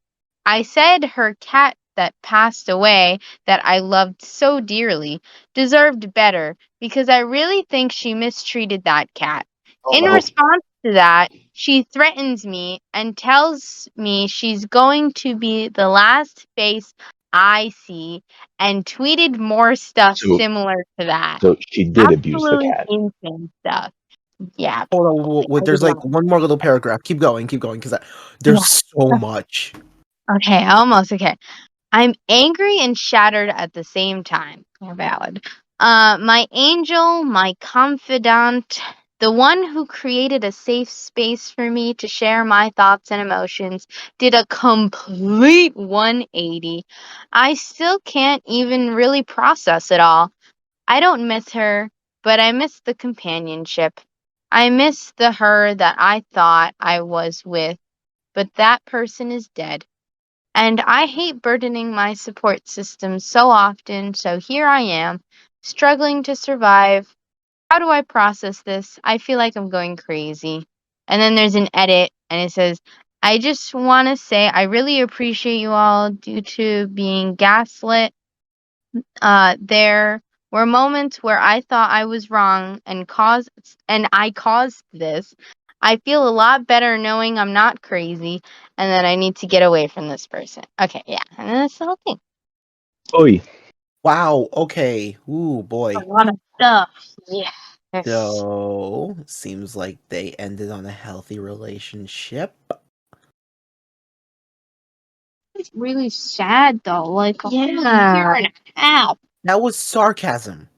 I said her cat that passed away that I loved so dearly deserved better because I really think she mistreated that cat. oh In no. response to that, she threatens me and tells me she's going to be the last face I see and tweeted more stuff So similar to that. so she did abuse the Absolutely cat. insane stuff. Yeah. hold on. I There's did like not. one more little paragraph. Keep going, because there's so much. Okay, almost okay. I'm angry and shattered at the same time. Valid. My angel, my confidant, The one who created a safe space for me to share my thoughts and emotions did a complete 180. I still can't even really process it all. I don't miss her, but I miss the companionship. I miss the her that I thought I was with, but that person is dead. And I hate burdening my support system so often, so here I am, struggling to survive. How do I process this? I feel like I'm going crazy. And then there's an edit, and it says, I just want to say I really appreciate you all due to being gaslit. There were moments where I thought I was wrong and I caused this. I feel a lot better knowing I'm not crazy and that I need to get away from this person. Okay, yeah. And then that's the whole thing. Oi. Wow. Okay. Ooh, A boy. lot of stuff. Yes. So seems like they ended on a healthy relationship. It's really sad though. Like a whole Yeah. year and a half. That was sarcasm.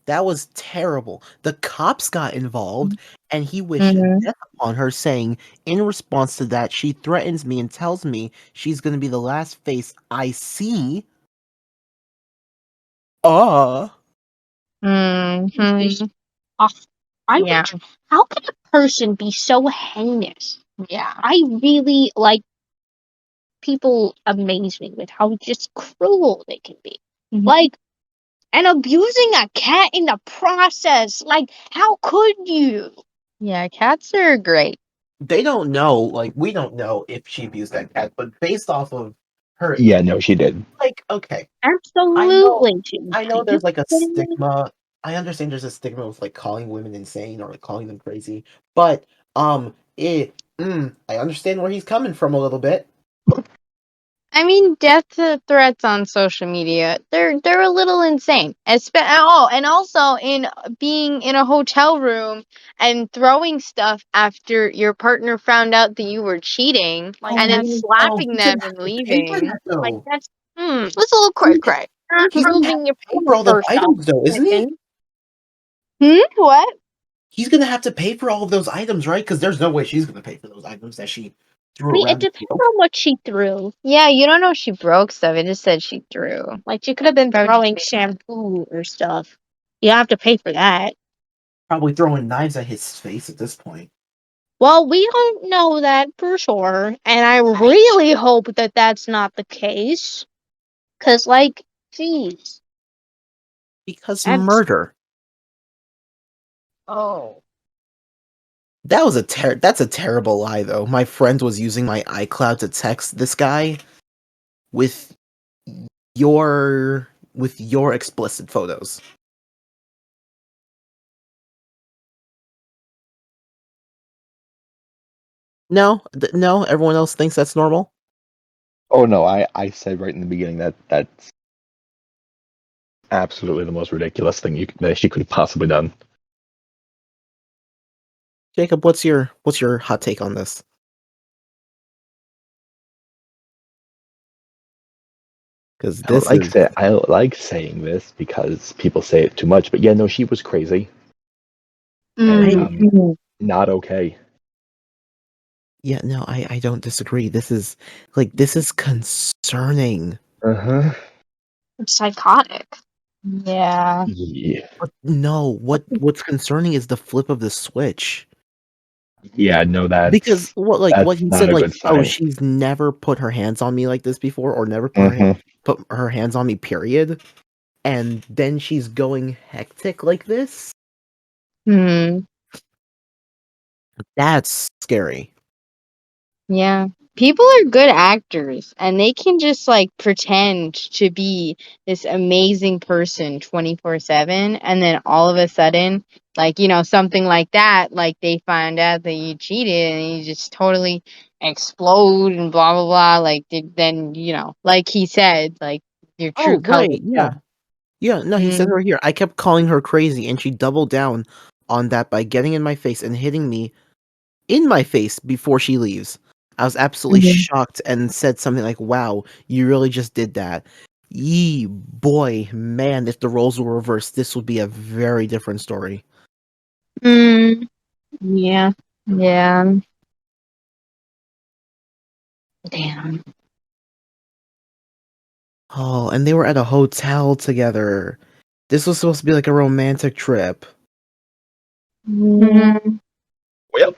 That was terrible. The cops got involved, and he wished death upon her, saying, in response to that, she threatens me and tells me she's going to be the last face I see. Mm-hmm. Yeah. How can a person be so heinous? Yeah. I really like people amaze me with how just cruel they can be. Mhm. Like, and abusing a cat in the process. Like, how could you? Yeah, cats are great. They don't know, like, we don't know if she abused that cat, but based off of her, Yeah, no, she did. like, okay, Absolutely. I know Are there's you like a kidding me? stigma. I understand there's a stigma with like calling women insane or like calling them crazy, but I understand where he's coming from a little bit. I mean, death threats on social media, they're a little insane. And also in being in a hotel room and throwing stuff after your partner found out that you were cheating, Like, and then that's, slapping He's them gonna have and to pay for leaving. that like, though. that's It's a little cray cray. not He's gonna have proving to your pay for all those first off. items though, isn't he? What? He's gonna have to pay for all of those items, right? Because there's no way she's gonna pay for those items that she I threw mean, it around. depends on what she threw. Yeah, you don't know she broke stuff. It just said she threw. Like, she could have been Probably throwing just shampoo or stuff. You have to pay for that. Probably throwing knives at his face at this point. Well, we don't know that for sure, and I really hope that that's not the case. Cause, like, jeez, Because that's murder. oh, That's a terrible lie though. My friend was using my iCloud to text this guy with your explicit photos. No, no, everyone else thinks that's normal. Oh no, I said right in the beginning that that's absolutely the most ridiculous thing that she could have possibly done. Jacob, what's your hot take on this? Because this is I don't like saying this because people say it too much, but yeah, no, she was crazy and Mm. not okay. yeah, no, I don't disagree. This is concerning. Uh-huh. it's psychotic. Yeah. Yeah. But no, what's concerning is the flip of the switch. Yeah, no, Because what that's he not said, a like, good oh, sign. she's never put her hands on me like this before, or never Hmm. put her hands on me, period. And then she's going hectic like this. Hmm. That's scary. Yeah. People are good actors and they can just like pretend to be this amazing person 24/7 and then all of a sudden like something like that, like they find out that you cheated and you just totally explode and blah blah blah, like then like he said, like your true Oh, colors right, yeah. show. Yeah, no, he said Mm. right here. I kept calling her crazy, and she doubled down on that by getting in my face and hitting me in my face before she leaves. I was absolutely Mhm. shocked and said something like, "Wow, you really just did that." Yee, boy, man, if the roles were reversed, this would be a very different story. Yeah. Yeah. Damn. Oh, and they were at a hotel together. This was supposed to be like a romantic trip. Mhm. Well,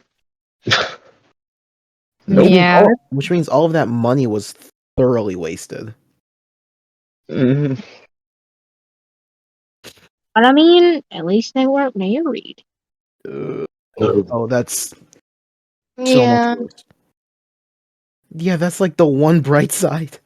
nope. Yeah. Which means all of that money was thoroughly wasted. Mm, But I mean, at least they weren't married. Oh, that's so much Yeah. worse. Yeah, that's like the one bright side.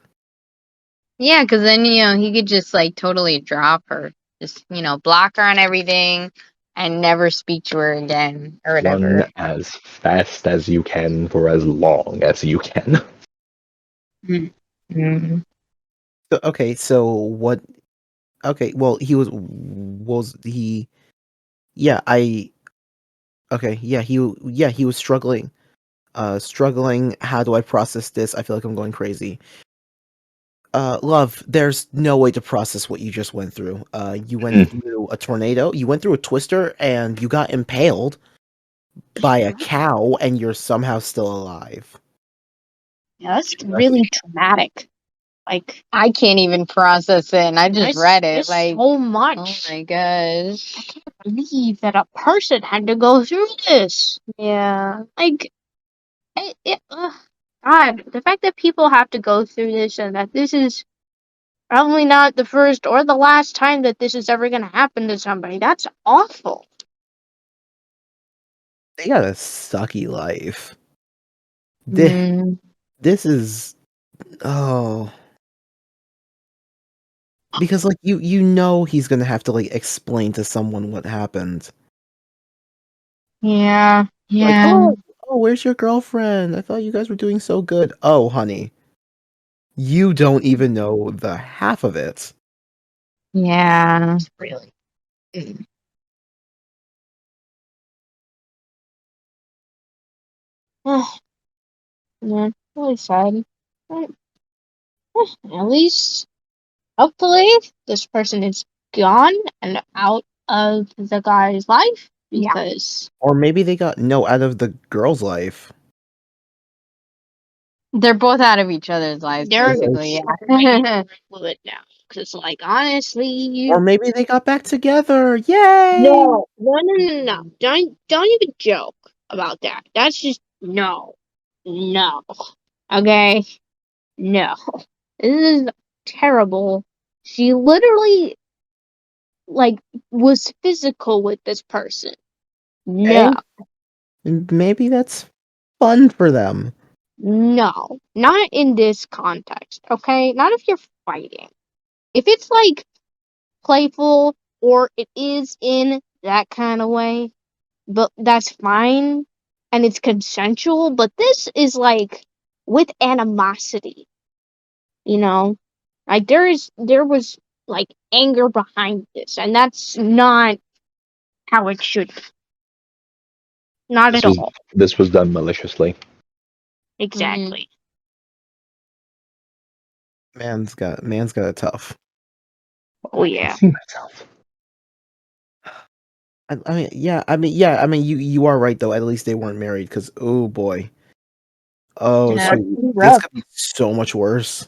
Yeah, because then, he could just, like, totally drop her. Just, block her on everything and never speak to her again or run whatever. as fast as you can for as long as you can. Mm. Okay, so what? Okay, well, was he? Yeah, Okay, he was struggling. Struggling. How do I process this? I feel like I'm going crazy. Love, there's no way to process what you just went through. You went through a tornado, you went through a twister, and you got impaled by a cow, and you're somehow still alive. Yeah, that's really traumatic. Like, I can't even process it, and I just read it. it's Like, so oh much. my gosh. I can't believe that a person had to go through this. Yeah. Like, God, the fact that people have to go through this and that this is probably not the first or the last time that this is ever going to happen to somebody, that's awful. They got a sucky life. Mm. This is oh, because like you know he's gonna have to like explain to someone what happened. Yeah. Like, Yeah. oh, where's your girlfriend? I thought you guys were doing so good. Oh, honey, you don't even know the half of it. Yeah. Really. Yeah, really sad. But, at least, hopefully, this person is gone and out of the guy's life because Or maybe they got no out of the girl's life. They're both out of each other's lives, they're basically. right fluid now. Because, like, honestly, Or maybe they got back together. Yay! no. Don't even joke about that. That's just no. Okay, no. This is terrible. She literally like was physical with this person. No, Maybe that's fun for them. no, not in this context. Okay, not if you're fighting. If it's like playful or it is in that kind of way, but that's fine and it's consensual. But this is like with animosity, you know, like there was like anger behind this, and that's not how it should be. Not This at was all. this was done maliciously. Exactly. Man's got it tough. Oh I can yeah. see myself. I mean, you are right though. At least they weren't married, because oh boy, oh, Yeah, so pretty this rough. could be so much worse.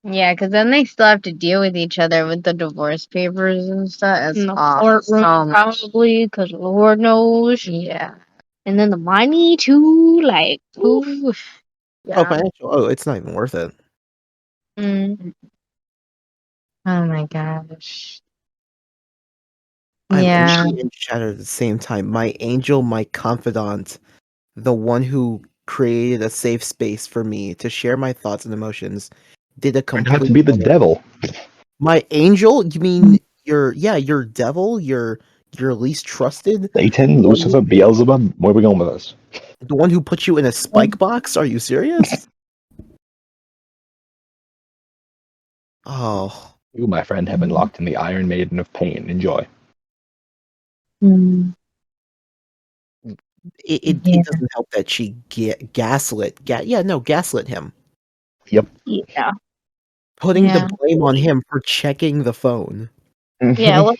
Yeah, because then they still have to deal with each other with the divorce papers and stuff. It's In the awful. courtroom, probably, because Lord knows. Yeah. And then the money too, like, oof. Ooh. Oh, Yeah. financial. Oh, it's not even worth it. Mm. Oh my gosh. I'm Yeah. angry and shattered at the same time. My angel, my confidant, the one who created a safe space for me to share my thoughts and emotions, did a Turned out to complete. be the devil. My angel? You mean your devil? Your least trusted? Satan, The one, Lucifer, Beelzebub. Where are we going with this? the one who put you in a spike box? Are you serious? Oh, You, my friend, have been locked in the Iron Maiden of pain. Enjoy. Mm. it doesn't help that she gaslit. Gaslit him, Yep. Yeah. putting the Yeah. blame on him for checking the phone. Yeah, well,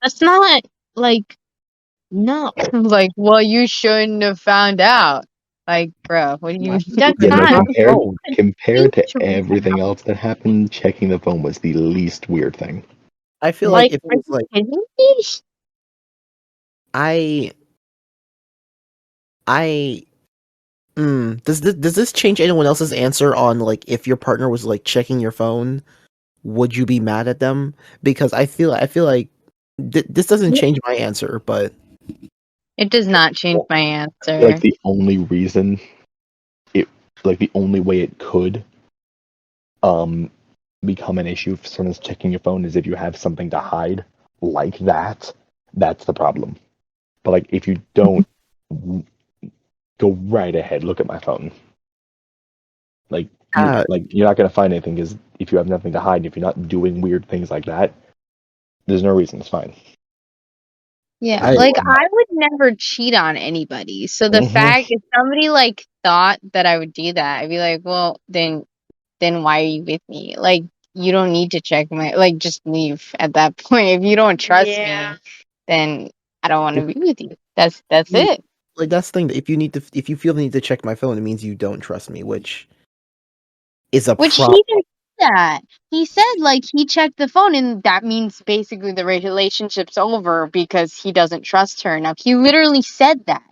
that's not like No, Like, well, you shouldn't have found out. Like, bro, what do you? that's Yeah, no, not. compared to true. everything else that happened, checking the phone was the least weird thing. I feel like Like, if it are was you like kidding me? I I does this change anyone else's answer on like if your partner was like checking your phone, would you be mad at them? Because I feel like this doesn't change my answer, but It does not change Well, my I feel like answer. the only reason it, like the only way it could um become an issue if someone's checking your phone is if you have something to hide like that. That's the problem. But like if you don't, go right ahead, look at my phone. Like uh, you're not gonna find anything because if you have nothing to hide, if you're not doing weird things like that, there's no reason. It's fine. Yeah, I like Or not. I would never cheat on anybody. So the Hmm. fact if somebody like thought that I would do that, I'd be like, well, then why are you with me? Like you don't need to check my like just leave at that point. If you don't trust me, then I don't want to if, be with you. That's like it. like that's the thing. If you feel the need to check my phone, it means you don't trust me, which is a Which he problem. didn't do that. He said like he checked the phone and that means basically the relationship's over because he doesn't trust her enough. He literally said that.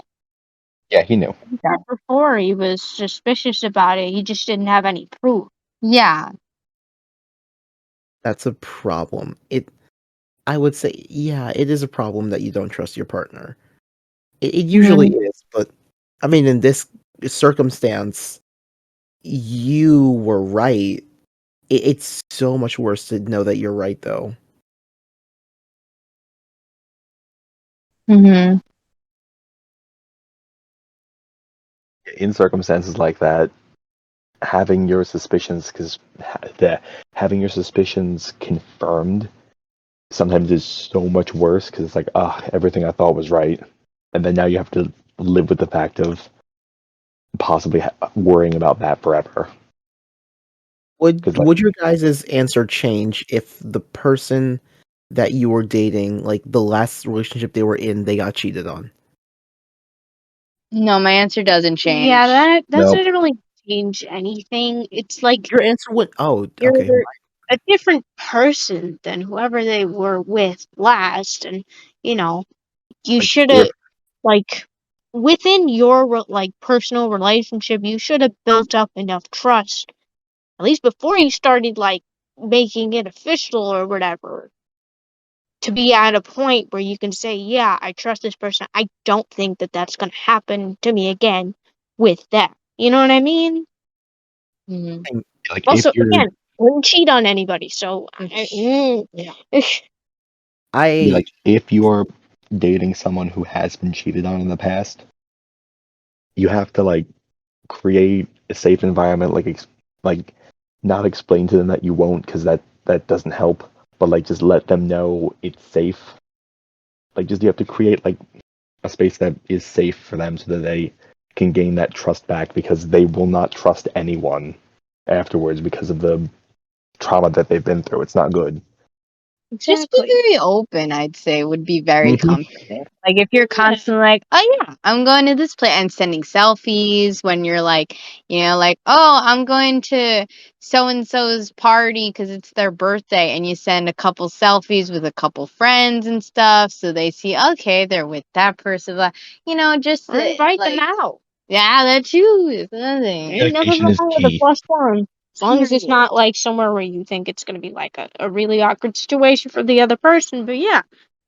Yeah, he knew. That before he was suspicious about it. He just didn't have any proof. Yeah. That's a problem. I would say, yeah, it is a problem that you don't trust your partner. It usually Mhm. is, but I mean, in this circumstance, you were right. It's so much worse to know that you're right, though. Mhm. In circumstances like that, having your suspicions having your suspicions confirmed sometimes is so much worse because it's like, everything I thought was right, and then now you have to live with the fact of possibly worrying about that forever. Because like, Would your guys' answer change if the person that you were dating, like the last relationship they were in, they got cheated on? No, my answer doesn't change. Yeah, that no, doesn't really change anything. It's like Your answer would. Oh, okay. you're a different person than whoever they were with last, and you know you like should have if like within your like personal relationship, you should have built up enough trust at least before you started like making it official or whatever to be at a point where you can say, yeah, I trust this person. I don't think that that's going to happen to me again with them. You know what I mean? Mhm. like if Also, you're again, wouldn't cheat on anybody. So, yeah. I like if you're dating someone who has been cheated on in the past, you have to like create a safe environment, like not explain to them that you won't because that doesn't help, but like just let them know it's safe. Like just you have to create like a space that is safe for them so that they can gain that trust back because they will not trust anyone afterwards because of the trauma that they've been through. It's not good. Just be Exactly. very open, I'd say, would be very Hmm. comforting. Like if you're constantly like, oh yeah, I'm going to this place and sending selfies when you're like, like, oh, I'm going to so and so's party because it's their birthday, and you send a couple selfies with a couple friends and stuff, so they see, okay, they're with that person, just Or invite them like, out. yeah, that's you. It's nothing. Ain't never Communication is wrong with a key. +1. As long as it's not like somewhere where you think it's going to be like a really awkward situation for the other person. But yeah,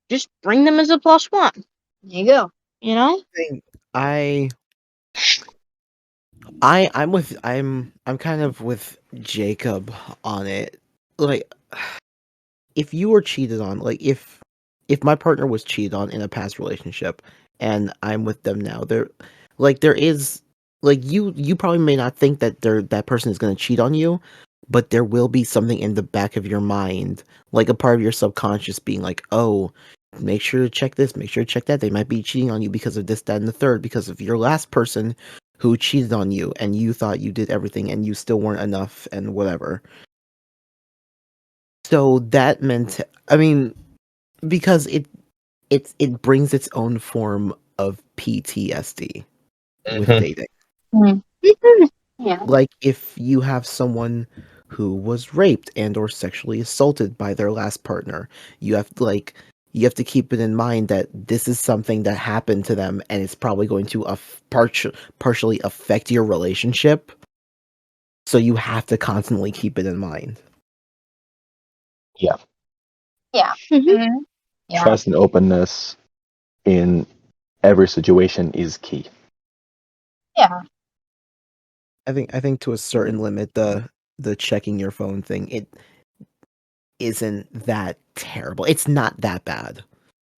just bring them as a +1. There you go. You know? think I'm kind of with Jacob on it. Like if you were cheated on, like if my partner was cheated on in a past relationship and I'm with them now, there is like you probably may not think that that person is going to cheat on you, but there will be something in the back of your mind, like a part of your subconscious being like, "Oh, make sure to check this, make sure to check that. They might be cheating on you because of this, that, and the third, because of your last person who cheated on you and you thought you did everything and you still weren't enough and whatever." So that meant, I mean, because it brings its own form of PTSD with Mhm. dating. Mhm. Yeah. Like if you have someone who was raped and or sexually assaulted by their last partner, you have you have to keep it in mind that this is something that happened to them and it's probably going to partially affect your relationship. So you have to constantly keep it in mind. Yeah. Yeah. Mhm. Mhm. Yeah. Trust and openness in every situation is key. Yeah. I think to a certain limit the checking your phone thing, it isn't that terrible. It's not that bad.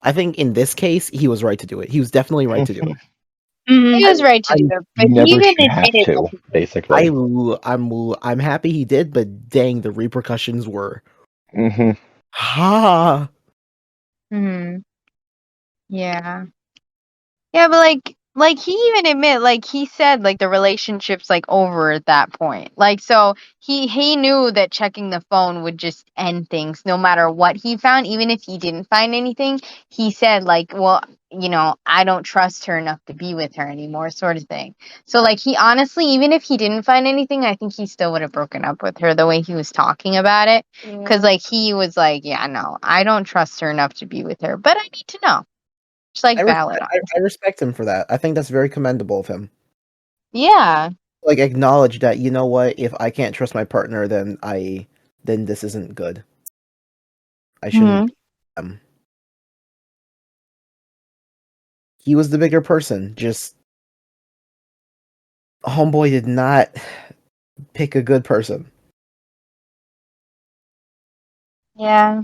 I think in this case he was right to do it. He was definitely right to do it. He was right to do I'm it, but You he never even should have admitted to, that he did. basically. I'm happy he did, but dang, the repercussions were Hmm. ha. Mhm. Yeah. Yeah, but like he even admit like he said like the relationship's like over at that point. Like so he knew that checking the phone would just end things no matter what he found, even if he didn't find anything. He said like, well, you know, I don't trust her enough to be with her anymore, sort of thing. So like he honestly, even if he didn't find anything, I think he still would have broken up with her the way he was talking about it. Cause like he was like, yeah, no, I don't trust her enough to be with her, but I need to know. It's like valid. I respect him for that. I think that's very commendable of him. Yeah. Like acknowledge that, you know what, if I can't trust my partner, then this isn't good. I shouldn't Mhm. be with them. He was the bigger person. Just homeboy did not pick a good person. Yeah.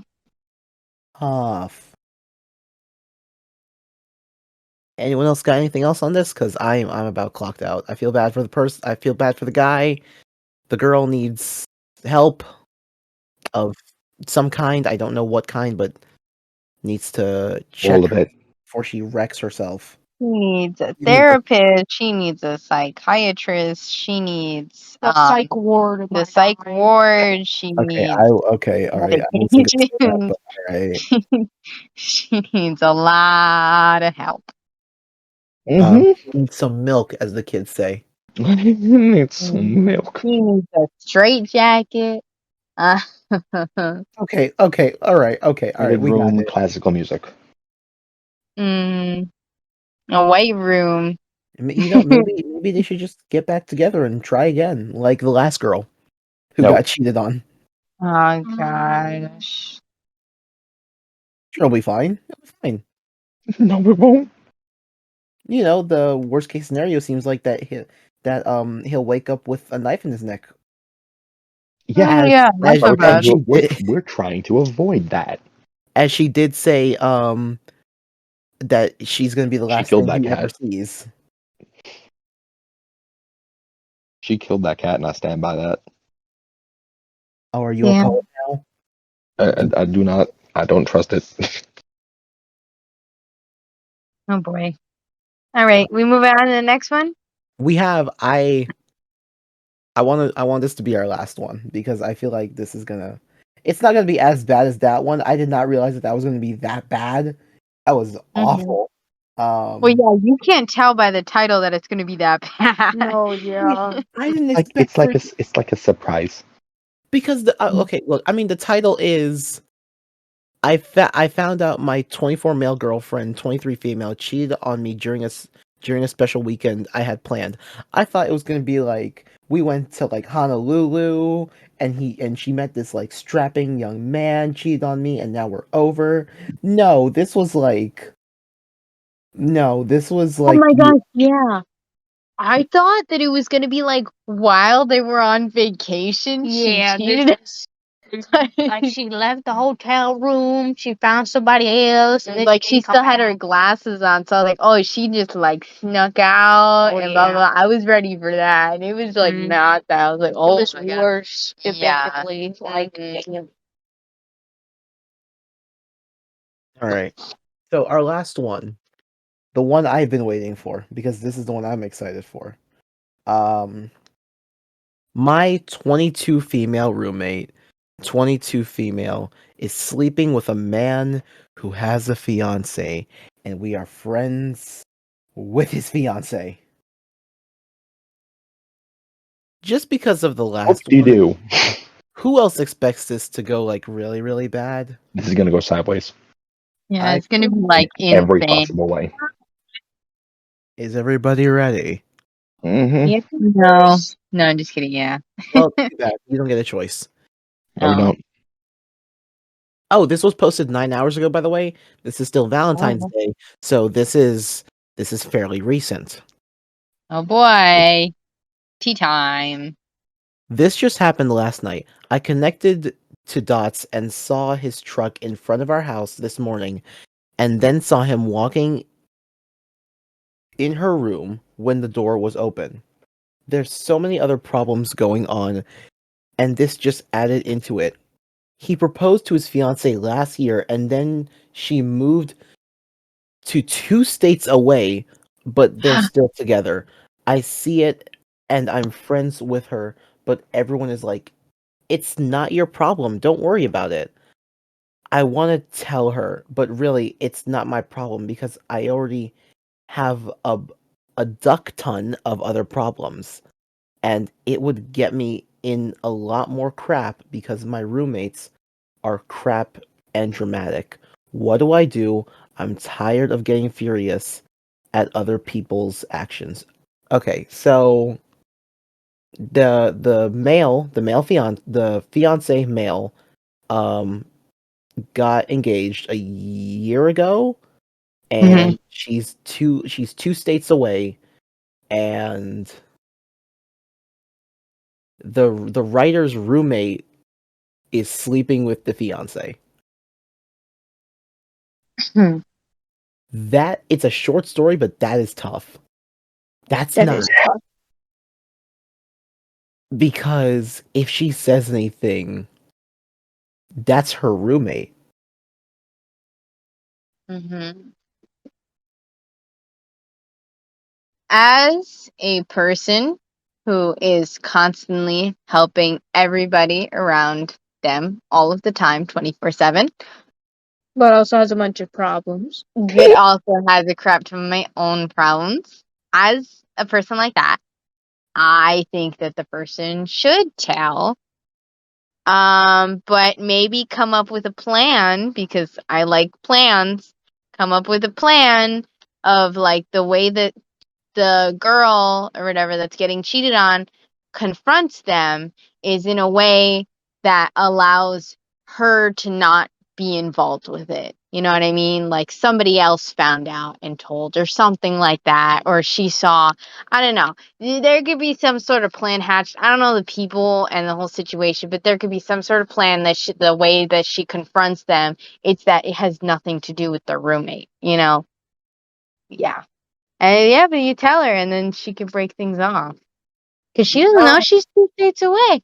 Off. Anyone else got anything else on this? Because I'm about clocked out. I feel bad for the person. I feel bad for the guy. The girl needs help of some kind. I don't know what kind, but needs to All check of her it. before she wrecks herself. She needs a Even if therapist. She needs a psychiatrist. She needs The psych ward. the psych ward. She okay, needs all right. I wasn't gonna say that, medication. but all right. She needs a lot of help. Hmm. Need some milk, as the kids say. It's some milk. She needs a straight jacket. Uh, Okay, all right, all right. Fitted We got room, it. classical music. mm, a white room. You know, maybe they should just get back together and try again, like the last girl who No, got cheated on. Oh gosh. It'll be fine. It'll be fine. no, it won't. You know, the worst case scenario seems like he'll wake up with a knife in his neck, Yeah, Yeah, that's not as bad. she did, we're trying to avoid that. as she did say that she's gonna be the She last killed thing that he ever cat. sees. She killed that cat, and I stand by that. Oh, are you a Yeah. poet now? I do not. I don't trust it. Oh boy. All right, we move on to the next one. We have I want this to be our last one because I feel like this is gonna it's not gonna be as bad as that one. I did not realize that was gonna be that bad. That was Mhm. awful. Well, yeah, you can't tell by the title that it's going to be that bad. No, yeah. I didn't Like expect for it it's like a surprise. because okay, look, I mean the title is I found out my 24 male girlfriend, 23 female cheated on me during a special weekend I had planned. I thought it was going to be like we went to like Honolulu and she met this like strapping young man, cheated on me and now we're over. No, this was Oh like my gosh, yeah. I thought that it was going to be like while they were on vacation, Yeah, she cheated. like she left the hotel room, she found somebody else, and then Like she didn't still come had her back. glasses on, so I was like, oh, she just like snuck out Oh, and blah yeah. blah. I was ready for that, and it was like Mhm. not that. I was like, It oh was my God. worse, Yeah. debatably. Like, Mhm. all right. So our last one, the one I've been waiting for because this is the one I'm excited for. Um My 22 female roommate 22 female, is sleeping with a man who has a fiance, and we are friends with his fiance. Just because of the last one, Whoop-de-doo. who else expects this to go like really, really bad? This is gonna go sideways Yeah, I- it's gonna be like every insane. possible way. Is everybody ready? Mm-hmm. Yeah, no, no, I'm just kidding. Yeah. Well, too bad. You don't get a choice. No, we Oh. don't. Oh, this was posted 9 hours ago, by the way. This is still Valentine's Oh. Day, so this is fairly recent. Oh boy, tea time. This just happened last night. I connected to Dots and saw his truck in front of our house this morning, and then saw him walking in her room when the door was open. There's so many other problems going on, and this just added into it. He proposed to his fiancée last year, and then she moved to 2 states away, but they're still together. I see it, and I'm friends with her, but everyone is like, it's not your problem. Don't worry about it. I want to tell her, but really, it's not my problem because I already have a duck ton of other problems, and it would get me in a lot more crap because my roommates are crap and dramatic. What do I do? I'm tired of getting furious at other people's actions. Okay, so the fiance male um got engaged a year ago, and she's 2 states away, and the writer's roommate is sleeping with the fiance. Hmm. That it's a short story, but that is tough. That's That not is tough. because if she says anything, that's her roommate. Mm-hmm. As a person who is constantly helping everybody around them all of the time, 24/7, But also has a bunch of problems. but also has a crap ton of my own problems. As a person like that, I think that the person should tell. But maybe come up with a plan because I like plans. Come up with a plan of like the way that the girl or whatever that's getting cheated on confronts them is in a way that allows her to not be involved with it. You know what I mean? Like somebody else found out and told, or something like that, or she saw. I don't know. There could be some sort of plan hatched. I don't know the people and the whole situation, but there could be some sort of plan that the way that she confronts them, it's that it has nothing to do with the roommate. You know? Yeah. Yeah, but you tell her, and then she can break things off. Cause she doesn't know she's 2 states away.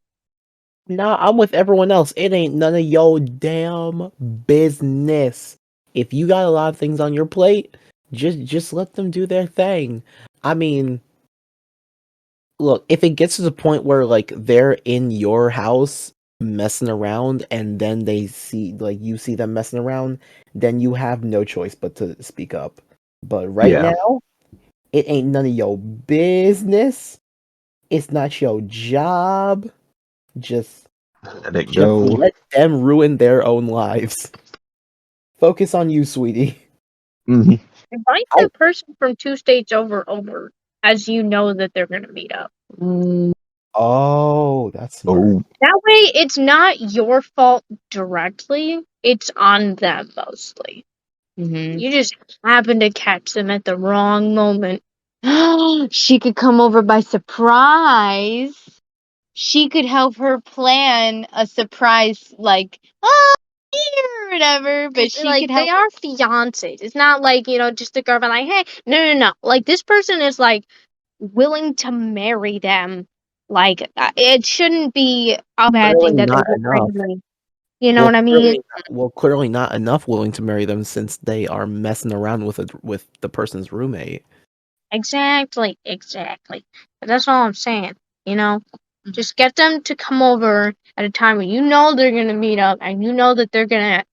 Nah, I'm with everyone else. It ain't none of your damn business. If you got a lot of things on your plate, just let them do their thing. I mean, look, if it gets to the point where like they're in your house messing around and then they see like you see them messing around, then you have no choice but to speak up. But right Yeah. now, it ain't none of your business. It's not your job. Just Let it go. let them ruin their own lives. Focus on you, sweetie. Mm-hmm. Invite that person from 2 states over, as you know that they're gonna meet up. Oh, that's smart. Oh, That way, it's not your fault directly. It's on them mostly. Mm-hmm. You just happen to catch them at the wrong moment. She could come over by surprise. She could help her plan a surprise, like, oh, here, or whatever. But she Like could help. they are fiancés. It's not like just a girlfriend. Like, hey, no. Like this person is like willing to marry them. Like it shouldn't be a bad Clearly thing that they not just enough. randomly. You know what I mean? Clearly not enough willing to marry them since they are messing around with the person's roommate. Exactly. But that's all I'm saying. You know. Just get them to come over at a time when you know they're gonna meet up and you know that they're gonna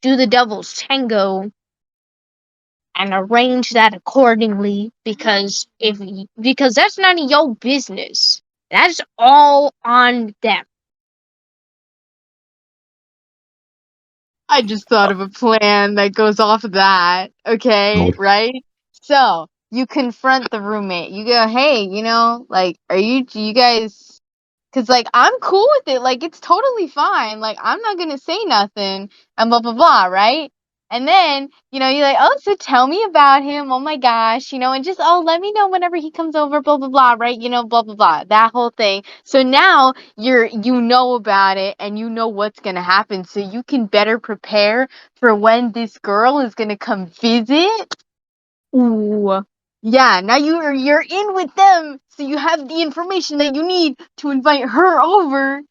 do the devil's tango and arrange that accordingly because that's none of your business. That's all on them. I just thought of a plan that goes off of that. Okay, Good. right? So you confront the roommate. You go, hey, like, do you guys? Because like I'm cool with it. Like it's totally fine. Like I'm not gonna say nothing and blah blah blah, right? And then you're like, oh, so tell me about him. Oh my gosh, and just let me know whenever he comes over. Blah blah blah, right? Blah blah blah. That whole thing. So now you know about it and you know what's gonna happen, so you can better prepare for when this girl is gonna come visit. Ooh. Yeah, now you're in with them, so you have the information that you need to invite her over.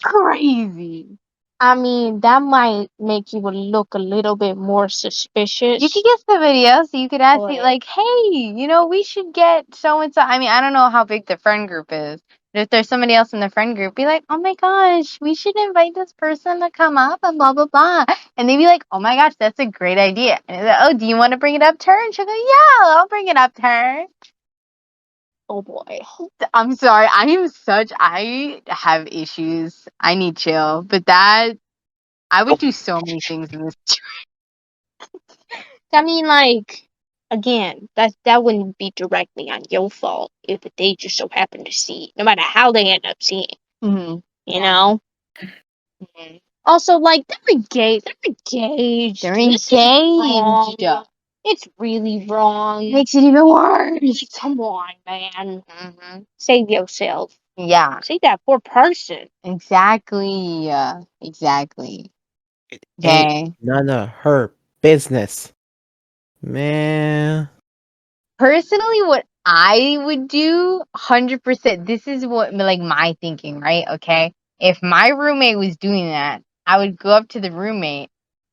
Crazy. I mean, that might make you look a little bit more suspicious. You could get somebody else. You could ask me, But- like, hey, we should get so and so. I mean, I don't know how big the friend group is. But if there's somebody else in the friend group, be like, oh my gosh, we should invite this person to come up and blah, blah, blah. And they'd be like, oh my gosh, that's a great idea. And it's like, oh, do you want to bring it up to her? And she'll go, yeah, I'll bring it up to her. Oh boy. I'm sorry. I have issues. I need chill. But I would do so many things in this. I mean, like, again, that wouldn't be directly on your fault if they just so happen to see it, no matter how they end up seeing it, Mm-hmm. you know? Mm-hmm. Also, like, they're engaged. They're This is wrong. engaged. It's really wrong. Makes it even worse. Come on, man. Mm-hmm. Save yourself. Yeah, Save that poor person. exactly. Exactly. It Okay. ain't none of her business. Man. Personally, what I would do, 100%, this is what, like, my thinking, right? Okay. If my roommate was doing that, I would go up to the roommate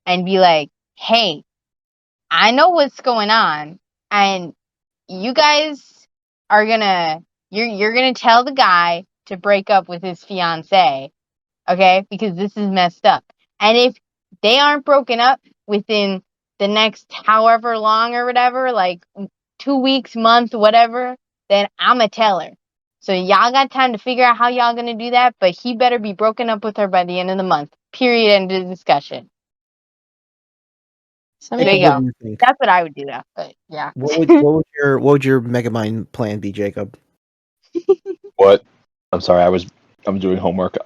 and be like, hey, I know what's going on, and you guys are gonna, you're gonna tell the guy to break up with his fiance, okay? Because this is messed up. And if they aren't broken up within the next however long or whatever, like 2 weeks, month, whatever, then I'm a teller. So y'all got time to figure out how y'all gonna do that, but he better be broken up with her by the end of the month. Period. End of discussion. There Jacob, you what go. do you think? That's what I would do though. But yeah. What would your Megamind plan be, Jacob? What? I'm sorry, I'm doing homework.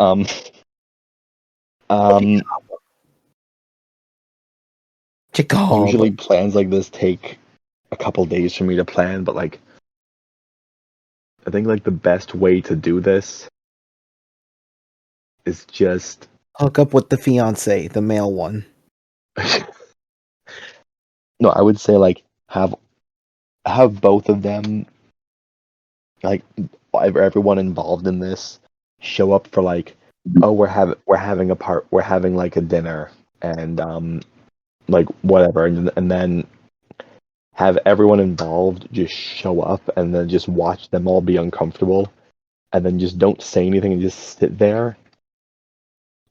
Jacob. Usually plans like this take a couple days for me to plan, but like I think like the best way to do this is just Hook up with the fiance, the male one. no, I would say like have both of them, like everyone involved in this, show up for like, oh, we're having like a dinner and like whatever, and then have everyone involved just show up and then just watch them all be uncomfortable and then just don't say anything and just sit there.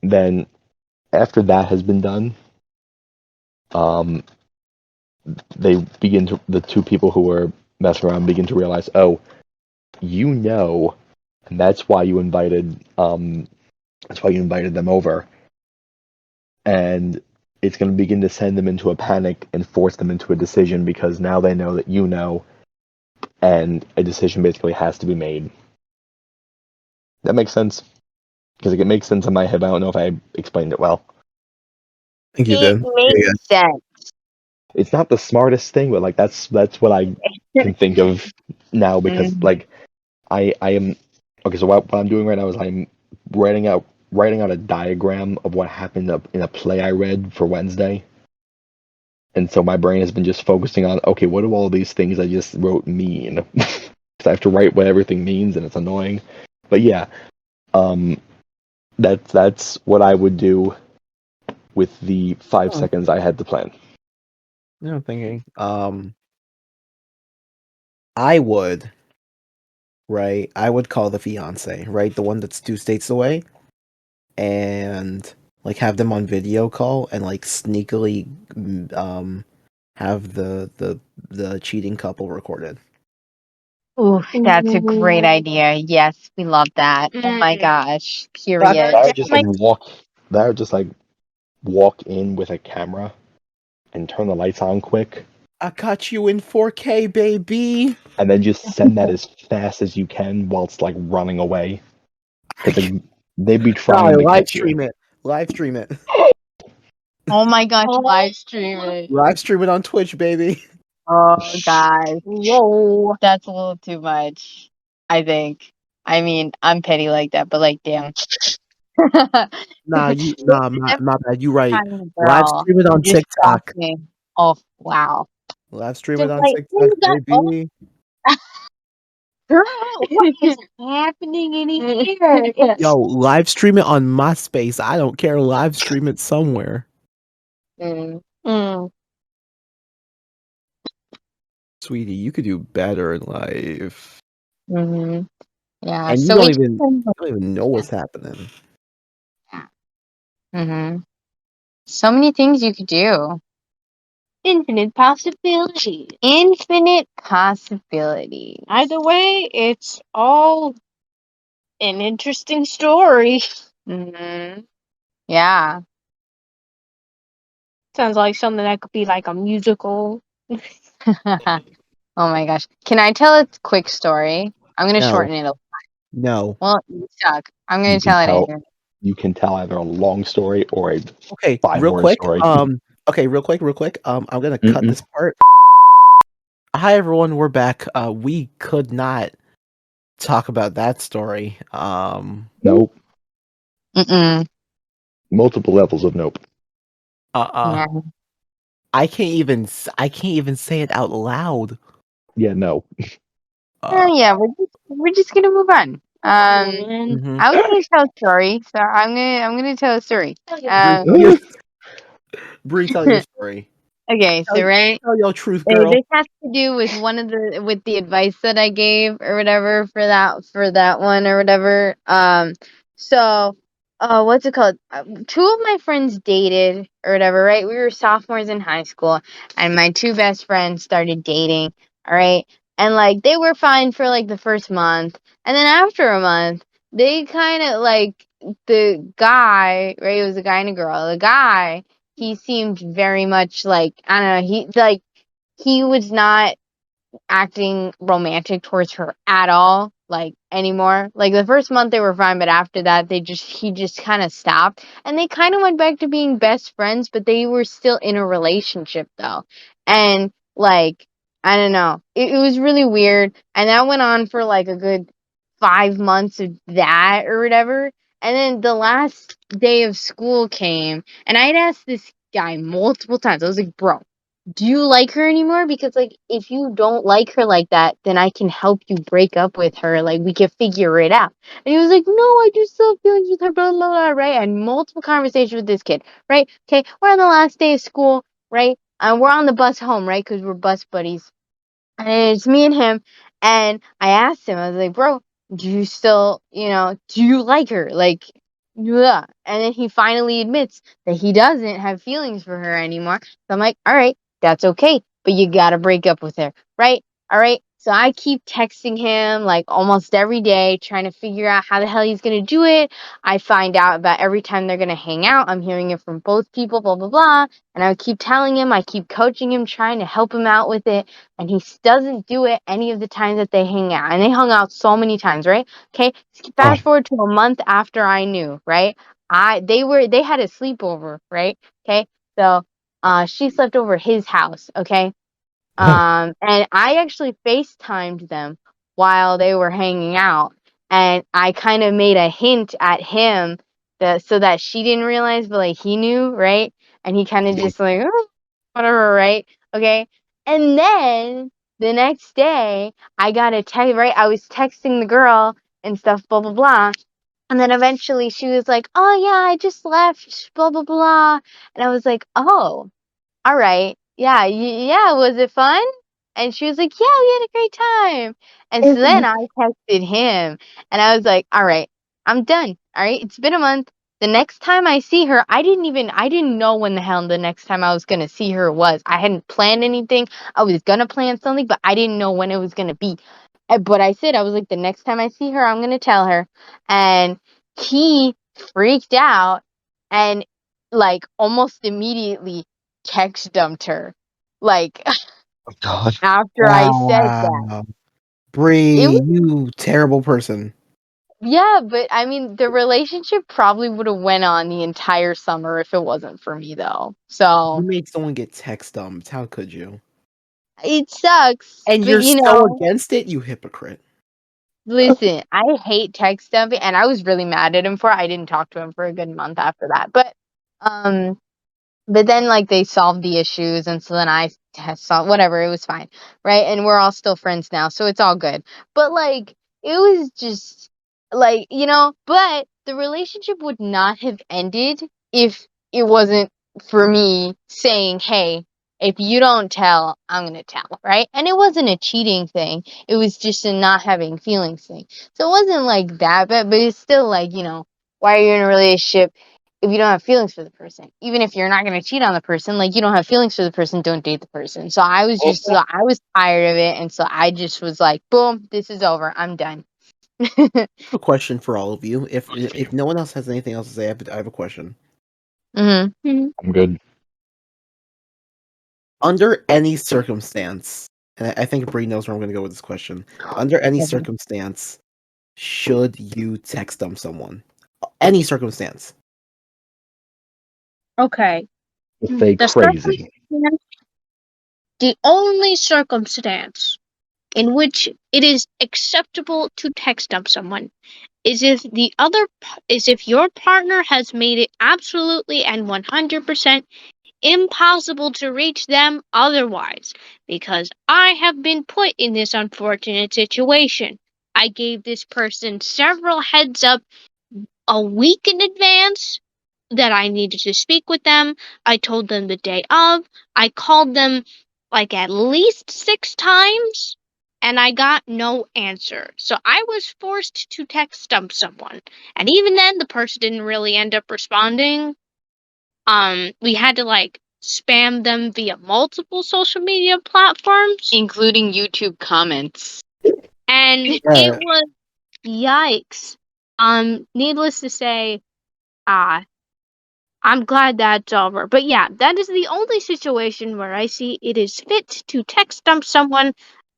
Then after that has been done, um they begin to, the two people who were messing around begin to realize, oh, and that's why you invited them over, and it's going to begin to send them into a panic and force them into a decision because now they know that and a decision basically has to be made. That makes sense? Because it makes sense in my head, but I don't know if I explained it well. I think you It did. makes sense. It's not the smartest thing, but like that's what I can think of now because Mhm. like I am okay. So what I'm doing right now is I'm writing out a diagram of what happened in a play I read for Wednesday, and so my brain has been just focusing on, okay, what do all these things I just wrote mean? Because I have to write what everything means, and it's annoying. But yeah, um, that's what I would do with the 5 seconds I had to plan. I'm thinking. I would right? I would call the fiance, right? The one that's 2 states away, and like have them on video call and like sneakily have the cheating couple recorded. Ooh, that's a great idea. Yes, we love that. Oh my gosh. Period. That would just like walk. That would just like walk in with a camera and turn the lights on quick, I caught you in 4K, baby. and then just send that as fast as you can whilst like running away. Because like, they'd be trying to live catch you. stream it. Live stream it. Oh my gosh, live stream it. Live stream it on Twitch, baby. Oh gosh. Whoa. That's a little too much, I think. I mean, I'm petty like that, but like damn. Nah, my bad. You right. Kind of Live girl. stream it on Just TikTok. me. Oh wow. Live stream it Just on like, TikTok, you got all baby. Girl, what is happening in here? Yo, live stream it on MySpace. I don't care. Live stream it somewhere. Mm. Sweetie, you could do better in life. Mm-hmm. Yeah. And you So don't we even know what's happening. Mm-hmm. So many things you could do. infinite possibilities. Infinite possibilities. Either way, it's all an interesting story. Mm-hmm. Yeah. Sounds like something that could be like a musical. Oh my gosh. Can I tell a quick story? I'm gonna No. shorten it. No. Well, you suck. I'm gonna You can tell it tell. anyway. You can tell either a long story or a Okay, 5-word story. real quick. I'm gonna cut Mm-mm. this part. Hi everyone, we're back. We could not talk about that story. Nope. Mm-mm. Multiple levels of nope. Yeah. I can't even say it out loud. Yeah, no. Yeah, we're just gonna move on. Mhm. I was gonna tell a story, so I'm gonna tell a story. Bree, tell your story. Okay, so right. Tell your truth, girl. This has to do with with the advice that I gave or whatever for that one or whatever. So what's it called? Two of my friends dated or whatever, right? We were sophomores in high school, and my two best friends started dating. All right, and like they were fine for like the first month, and then after a month, they kind of like the guy, right? It was a guy and a girl. The guy, he seemed very much like I don't know. He was not acting romantic towards her at all, like anymore. Like the first month they were fine, but after that he just kind of stopped, and they kind of went back to being best friends, but they were still in a relationship though, and like I don't know, it was really weird, and that went on for like a good 5 months of that or whatever. And then the last day of school came, and I'd asked this guy multiple times. I was like, bro, do you like her anymore? Because like if you don't like her like that, then I can help you break up with her. Like we can figure it out. And he was like, no, I do still have feelings with her, blah blah blah, right? And multiple conversations with this kid, right? Okay, we're on the last day of school, right? And we're on the bus home, right? Because we're bus buddies. And it's me and him. And I asked him, I was like, bro, do you still, do you like her? Like, yeah. And then he finally admits that he doesn't have feelings for her anymore. So I'm like, all right, that's okay. But you got to break up with her, right? All right. So I keep texting him like almost every day, trying to figure out how the hell he's going to do it. I find out about every time they're going to hang out. I'm hearing it from both people, blah, blah, blah. And I keep telling him, I keep coaching him, trying to help him out with it, and he doesn't do it any of the times that they hang out. And they hung out so many times, right? Okay, fast forward to a month after I knew, right? They had a sleepover, right? Okay, so she slept over his house, okay? And I actually FaceTimed them while they were hanging out, and I kind of made a hint at him that so that she didn't realize, but like he knew, right? And he kind of just like, "Oh, whatever, right? Okay. And then the next day, I got a text, right? I was texting the girl and stuff, blah, blah, blah. And then eventually she was like, oh, yeah, I just left, blah, blah, blah. And I was like, oh, all right. Yeah, yeah, was it fun? And she was like, yeah, we had a great time. And so then I texted him and I was like, all right, I'm done. All right. It's been a month. The next time I see her, I didn't know when the hell the next time I was going to see her was. I hadn't planned anything. I was going to plan something, but I didn't know when it was going to be. But I said, I was like, the next time I see her, I'm going to tell her. And he freaked out and like almost immediately text dumped her. Like, Oh God. after I said that. Wow. Bree, It was, you terrible person. yeah, but I mean, the relationship probably would have went on the entire summer if it wasn't for me, though. You So made someone get text dumped. How could you? it sucks, And but you're so against it, you hypocrite. listen, I hate text dumping, and I was really mad at him for it. I didn't talk to him for a good month after that, um, but then like they solved the issues, and so then I saw whatever. It was fine, right? And we're all still friends now, so it's all good. But like it was just like but the relationship would not have ended if it wasn't for me saying, "Hey, if you don't tell, I'm gonna tell," right? And it wasn't a cheating thing; it was just a not having feelings thing. So it wasn't like that bad, but it's still like why are you in a relationship if you don't have feelings for the person? Even if you're not going to cheat on the person, like you don't have feelings for the person, don't date the person. So I was just, I was tired of it. And so I just was like, boom, this is over. I'm done. I have a question for all of you. If no one else has anything else to say, I have a question. Mm-hmm. I'm good. Under any circumstance, and I think Bree knows where I'm going to go with this question. Under any circumstance, should you text them someone? Any circumstance. Okay. If they The crazy. the only circumstance in which it is acceptable to text dump someone is if your partner has made it absolutely and 100% impossible to reach them otherwise, because I have been put in this unfortunate situation. I gave this person several heads up a week in advance that I needed to speak with them. I told them the day of. I called them like at least 6 times and I got no answer. So I was forced to text dump someone. And even then the person didn't really end up responding. We had to like spam them via multiple social media platforms, Including YouTube comments. and it was yikes. Needless to say, I'm glad that's over. But yeah, that is the only situation where I see it is fit to text dump someone.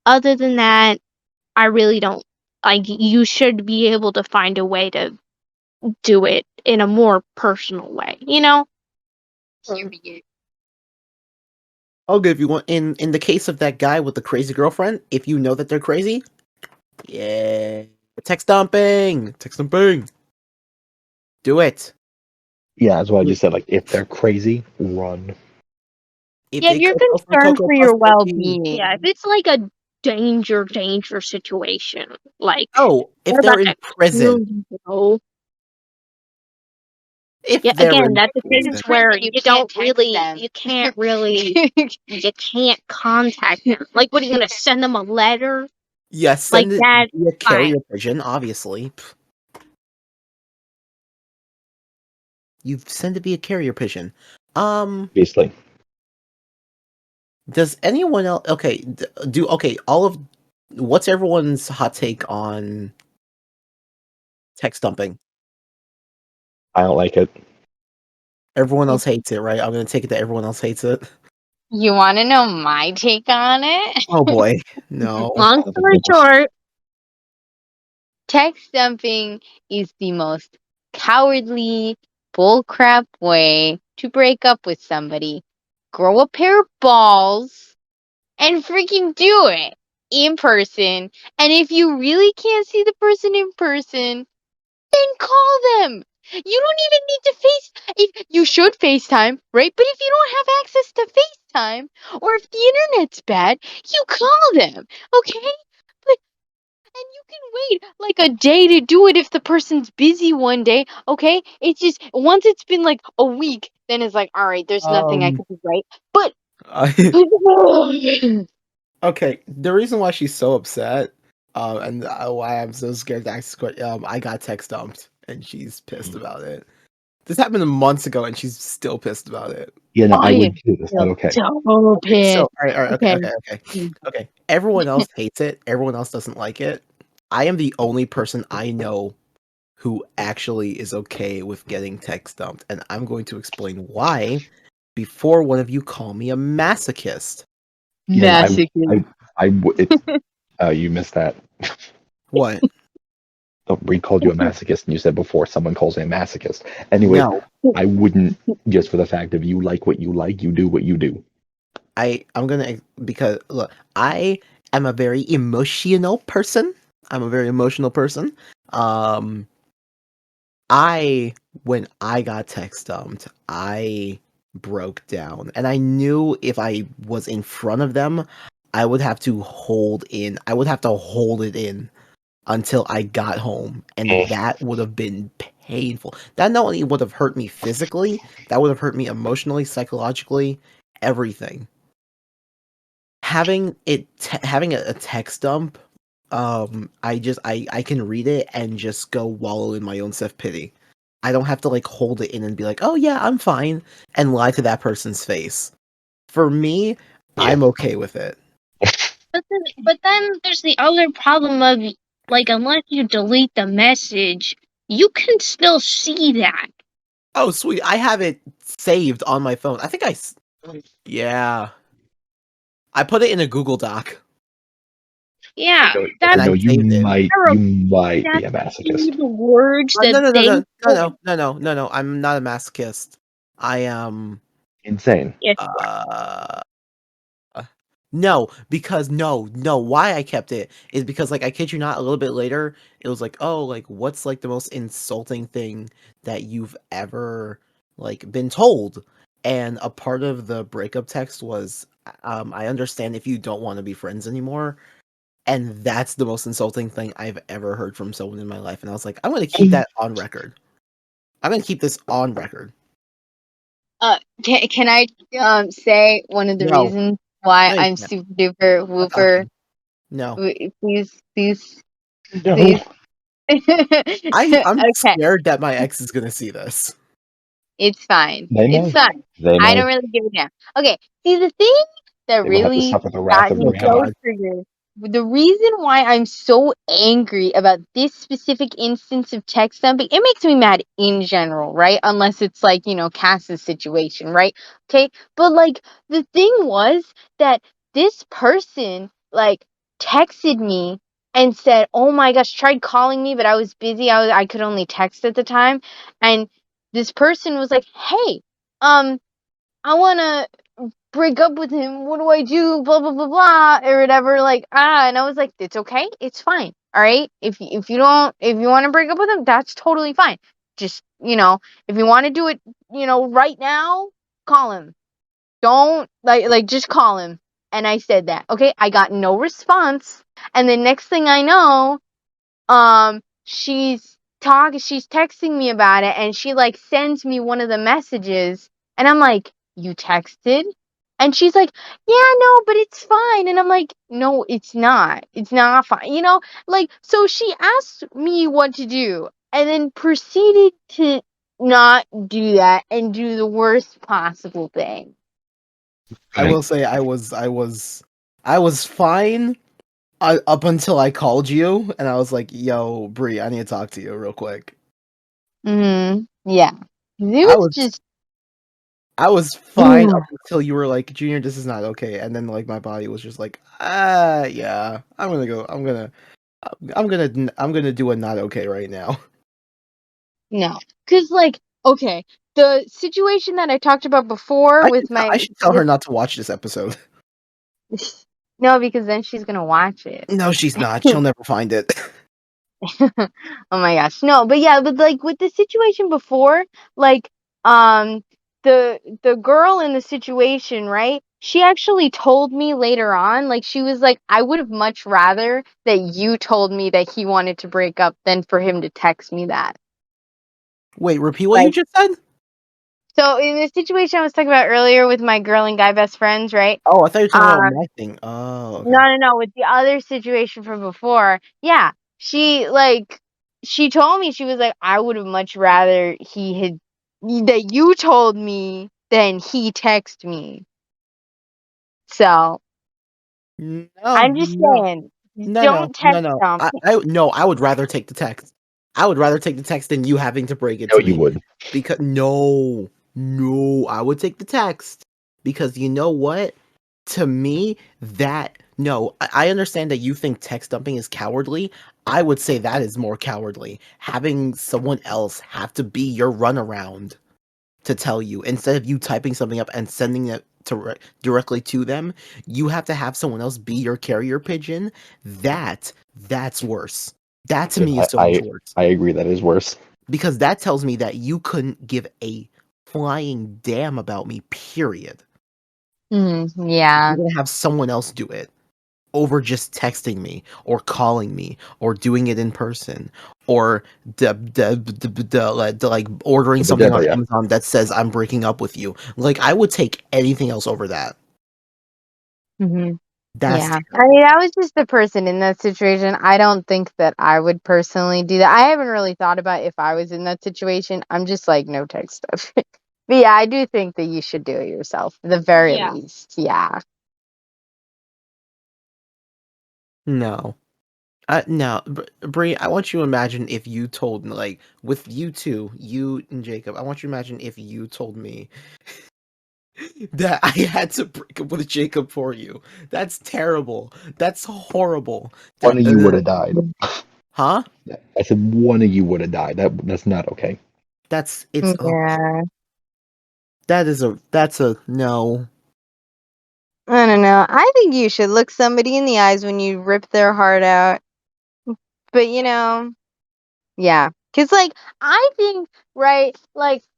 Other than that, I really don't. Like, you should be able to find a way to do it in a more personal way, you know? I'll give you one. In the case of that guy with the crazy girlfriend, if you know that they're crazy, yeah, text dumping. Text dumping. Do it. Yeah, that's what I just said. Like, if they're crazy, run. If Yeah, if they you're could go from concerned Cocoa for Puffs your to me. well-being. Yeah, if it's like a danger situation, like Oh, if they're about they're in to kill prison. you, bro. If Yeah, they're again, in that's a prison. case where You you can't don't text really, them. you can't really, you can't contact them. Like, what are you gonna send them a letter? Yeah, Like send it that? via Fine. carrier pigeon, obviously. You send it via carrier pigeon. Obviously. Does anyone else? Okay, what's everyone's hot take on text dumping? I don't like it. Everyone else hates it, right? I'm gonna take it that everyone else hates it. You want to know my take on it? Oh boy, no. Long story short, Text dumping is the most cowardly, bullcrap way to break up with somebody. Grow a pair of balls and freaking do it in person. And if you really can't see the person in person, then call them. You don't even need to you should FaceTime, right? But if you don't have access to FaceTime, or if the internet's bad, you call them, okay? But and you can wait like a day to do it if the person's busy one day, okay? It's just once it's been like a week, then it's like, all right, there's nothing I Um, can do, right? But I, Okay, the reason why she's so upset, and why I'm so scared to ask this question, I got text dumped, and she's pissed about it. This happened months ago, and she's still pissed about it. Yeah, no, I I am would too. That's not okay. so Okay, so, pissed. all right, Okay. okay. Everyone else hates it. Everyone else doesn't like it. I am the only person I know who actually is okay with getting text dumped, and I'm going to explain why before one of you call me a masochist. Yeah, no, Masochist. it's, you missed that. What? Oh, Bree called you a masochist, and you said before someone calls me a masochist. Anyway, No, I wouldn't, just for the fact of you like what you like, you do what you do. I'm gonna, because look, I am a very emotional person. I'm a very emotional person. Um, when I got text dumped, I broke down, and I knew if I was in front of them, I would have to hold in. I would have to hold it in until I got home, and that would have been painful. That not only would have hurt me physically, that would have hurt me emotionally, psychologically, everything. Having a text dump, I can read it and just go wallow in my own self-pity. I don't have to like hold it in and be like, "Oh yeah, I'm fine," and lie to that person's face. For me, I'm okay with it. But then there's the other problem of, like, unless you delete the message, you can still see that. Oh sweet, I have it saved on my phone. I think yeah. I put it in a Google Doc Yeah, You that's and I you saved it. you terrible. might be That's a see masochist. the words No, that no, no, they no, no, put. no, no, no, no, no. I'm not a masochist. I am. Insane. Yes, Uh, no, because no. Why I kept it is because, like, I kid you not, a little bit later, it was like, oh, like, what's like the most insulting thing that you've ever like been told? And a part of the breakup text was, I understand if you don't want to be friends anymore. And that's the most insulting thing I've ever heard from someone in my life. And I was like, I'm going to keep that on record. I'm going to keep this on record. Can I say one of the No, reasons why no, you I'm can't. super duper I'm not whooper? talking. No, Please, No. please. I'm Okay, scared that my ex is going to see this. it's fine. They It's may. fine. They I don't may. really give a damn. Okay, see the thing that They will have to really suffer the wrath got of me Oh so Briannina. God. triggered. The reason why I'm so angry about this specific instance of text dumping, it makes me mad in general, right? Unless it's like, Cass's situation, right? Okay. But like the thing was that this person like texted me and said, "Oh my gosh," tried calling me, but I was busy. I could only text at the time. And this person was like, "Hey, I wanna break up with him. What do I do? Blah blah blah blah or whatever." Like and I was like, "It's okay. It's fine. All right. If you don't if you want to break up with him, that's totally fine. Just if you want to do it, right now, call him. Don't like just call him." And I said that. Okay. I got no response. And the next thing I know, she's texting me about it, and she like sends me one of the messages, and I'm like, "You texted?" And she's like, "Yeah, no, but it's fine." And I'm like, "No, it's not fine." Like, so she asked me what to do and then proceeded to not do that and do the worst possible thing. I will say I was fine up until I called you and I was like, "Yo, Bree, I need to talk to you real quick." Yeah. It I was was just I was fine up until you were like, "Junior, this is not okay." And then like my body was just like, yeah, I'm gonna go. I'm gonna do a not okay right now." no. Cuz like, okay, the situation that I talked about before with I should tell her not to watch this episode. no, because then she's going to watch it. No, she's not. She'll never find it. Oh my gosh. No, but yeah, but like with the situation before, like um the girl in the situation, right? She actually told me later on, like she was like, "I would have much rather that you told me that he wanted to break up than for him to text me that." Wait, repeat what you Like just said? So in the situation I was talking about earlier with my girl and guy best friends, right? Oh, I thought you were talking about Um, my thing. Oh, okay. no. With the other situation from before, yeah, she told me, she was like, I would have much rather that you told me than he text me. So No, I'm just no, saying, no. don't text them. No, I would rather take the text. I would rather take the text than you having to break it No, to you me. wouldn't. Because no, I would take the text. Because you know what? To me, I understand that you think text dumping is cowardly. I would say that is more cowardly. Having someone else have to be your runaround to tell you instead of you typing something up and sending it directly to them, you have to have someone else be your carrier pigeon. That's worse. That to Yes, me is so much worse I agree that is worse. because that tells me that you couldn't give a flying damn about me. Period. Yeah. You're gonna have someone else do it over just texting me or calling me or doing it in person or like ordering something on Yeah. Amazon that says I'm breaking up with you. Like I would take anything else over that. That's Yeah. I terrible. mean, I was just the person in that situation. I don't think that I would personally do that. I haven't really thought about if I was in that situation. I'm just like, no text stuff. But yeah, I do think that you should do it yourself, at the very least. Yeah. No. No, Bree, I want you to imagine if you told me, like, with you two, you and Jacob, I want you to imagine if you told me that I had to break up with Jacob for you. That's terrible. That's horrible. One of you would have died. Huh? I said one of you would have died. That's not okay. Yeah. That's a no. I don't know. I think you should look somebody in the eyes when you rip their heart out. But yeah. Cause I think, right,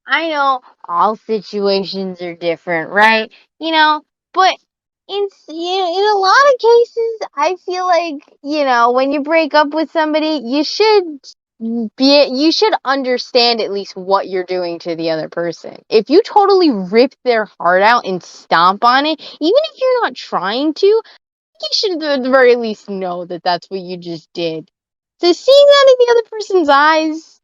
I know all situations are different, right? But in a lot of cases, I feel like, when you break up with somebody, you should understand at least what you're doing to the other person. If you totally rip their heart out and stomp on it, even if you're not trying to, you should at the very least know that that's what you just did. So seeing that in the other person's eyes,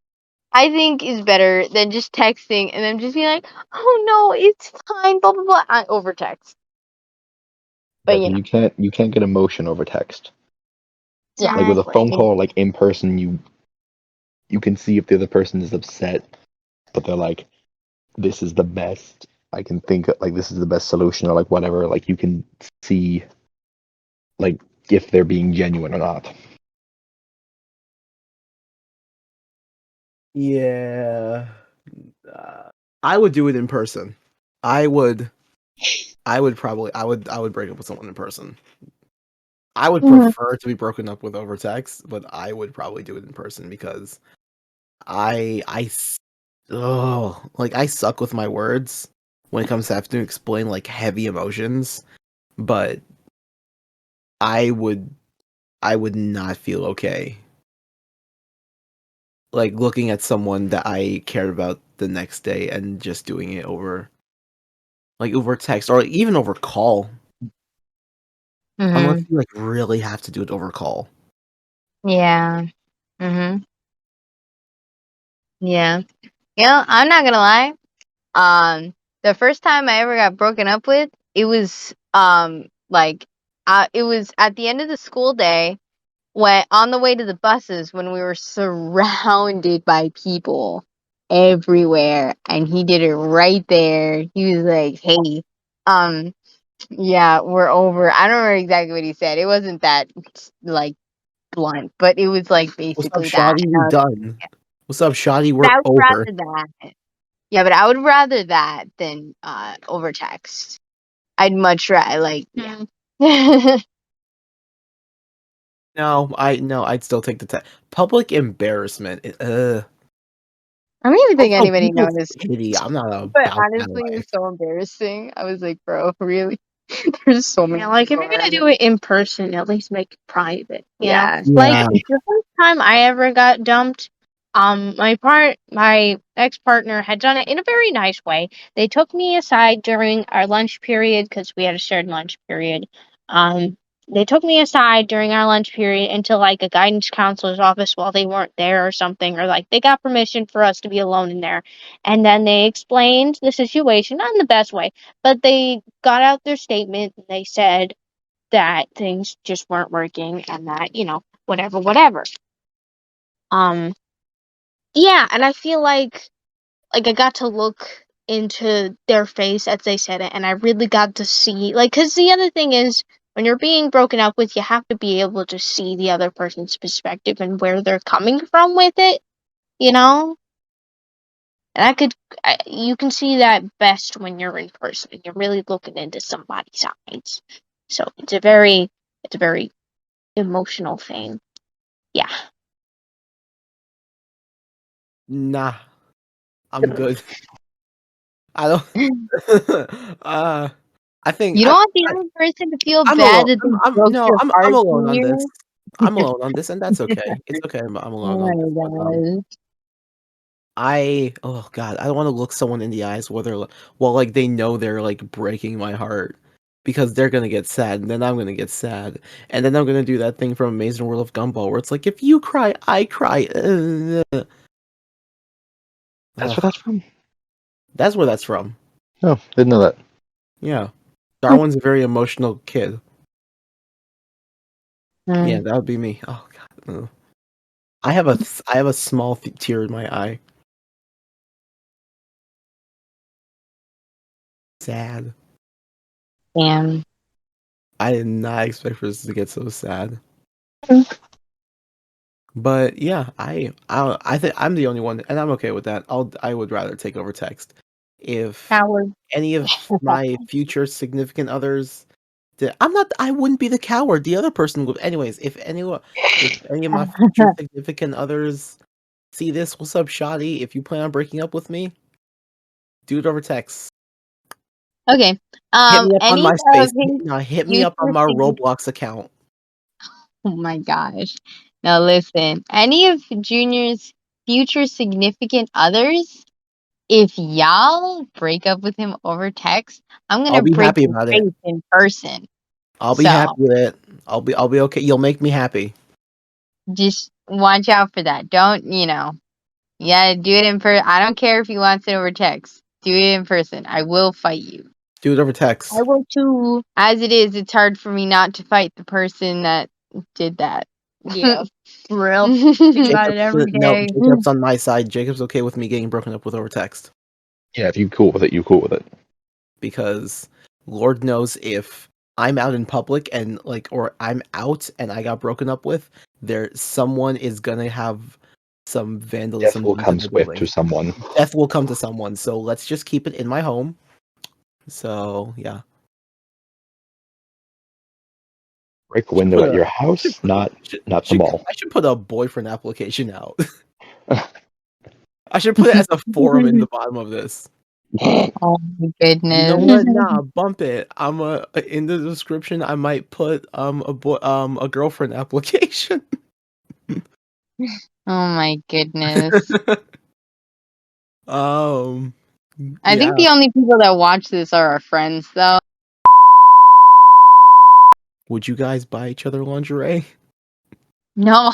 I think is better than just texting and then just being like, "Oh no, it's fine," blah blah blah. I over text, but Yes, and you can't get emotion over text. yeah, Like with a phone exactly. call, like in person, you can see if the other person is upset, but they're like, "This is the best I can think of, like this is the best solution," or like whatever. Like you can see like if they're being genuine or not. Yeah. I would do it in person. I would I would break up with someone in person. I would Mhm. prefer to be broken up with over text, but I would probably do it in person because like I suck with my words when it comes to having to explain like heavy emotions, but I would I would not feel okay like looking at someone that I cared about the next day and just doing it over text or like, even over call, unless Mhm. you like really have to do it over call. Yeah. Mhm. Yeah. I'm not gonna lie. The first time I ever got broken up with, it was it was at the end of the school day, when on the way to the buses, when we were surrounded by people everywhere, and he did it right there. He was like, "Hey, um, yeah, we're over." I don't remember exactly what he said. It wasn't that like blunt, but it was like What's up, basically that. shoddy? And We I was done. What's up, shoddy? but We're I would over. rather that. Yeah, but I would rather that than over text. I'd much rather yeah. No, I'd still take the test. Public embarrassment. I don't even think Also, anybody people's noticed. pity. I'm not But about that honestly, it was life. so embarrassing. I was like, bro, really? There's so many. Yeah, like if you're gonna do it in person, at least make it private. Yeah. Like Yeah. the first time I ever got dumped, my ex-partner had done it in a very nice way. They took me aside during our lunch period because we had a shared lunch period. They took me aside during our lunch period into like a guidance counselor's office while they weren't there or something, or like they got permission for us to be alone in there. And then they explained the situation, not in the best way, but they got out their statement and they said that things just weren't working and that, whatever. Um, yeah, and I feel like I got to look into their face as they said it, and I really got to see, like, because the other thing is, when you're being broken up with, you have to be able to see the other person's perspective and where they're coming from with it, you know? And you can see that best when you're in person and you're really looking into somebody's eyes. So it's a very emotional thing. Yeah. Nah, I'm good. I don't. I think You don't want the other person to feel I'm bad alone. that they I'm broke no, your I'm heart alone to on this. you. I'm alone on this, and that's okay. It's okay. I'm alone Oh on this. But my gosh. oh god, I don't want to look someone in the eyes while like they know they're like breaking my heart because they're gonna get sad, and then I'm gonna get sad, and then I'm gonna do that thing from Amazing World of Gumball where it's like if you cry, I cry. That's Ugh, where that's from. that's where that's from. No, didn't know that. Yeah, Darwin's a very emotional kid. Yeah, Mm, that would be me. Oh god. Ugh. I have a small tear in my eye. Sad. damn. I did not expect for this to get so sad. Mm. But yeah, I think I'm the only one, and I'm okay with that. I would rather take over text. If Coward. any of my future significant others did, I wouldn't be the coward. The other person would. Anyways, if any of my future significant others see this, what's up, Shoddy? If you plan on breaking up with me, do it over text. Okay. Hit me up on Any MySpace. of his Hit me up on future my sig- Roblox account. oh my gosh. Now listen, any of Junior's future significant others, if y'all break up with him over text, I'm I'll gonna be break happy your about it. face in person. I'll be happy So with it. I'll be okay. You'll make me happy. just watch out for that. Don't, you gotta do it in person. I don't care if he wants it over text. Do it in person. I will fight you. Do it over I text. will too. As it is, it's hard for me not to fight the person that did that. Yeah, for real. Think about it every No, day. Jacob's on my side. Jacob's okay with me getting broken up with over text Yeah, if you cool with it, you cool with it. because Lord knows if I'm out in public and or I'm out and I got broken up with, someone is gonna have some Death vandalism will done to come their swift to building. someone. Death will come to someone. So let's just keep it in my home. So yeah. Break a window Put at a your should house, put, not the mall. I should put a boyfriend application out. I should put it as a forum in the bottom of this. Oh my You know goodness. what? Nah, bump it. In the description. I might put a girlfriend application. Oh my goodness. um, I yeah. think the only people that watch this are our friends, though. Would you guys buy each other lingerie? No.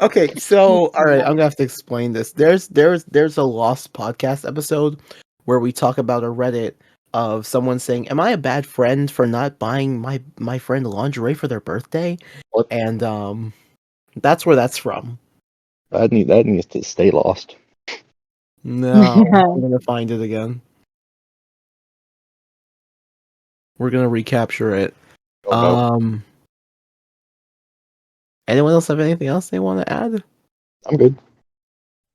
Okay, so all right, I'm gonna have to explain this. There's a Lost podcast episode where we talk about a Reddit of someone saying, "Am I a bad friend for not buying my friend lingerie for their birthday?" What? And that's where that's from. That needs to stay lost. No, I'm gonna find it again. We're gonna recapture it. Oh no, Anyone else have anything else they want to add? I'm good.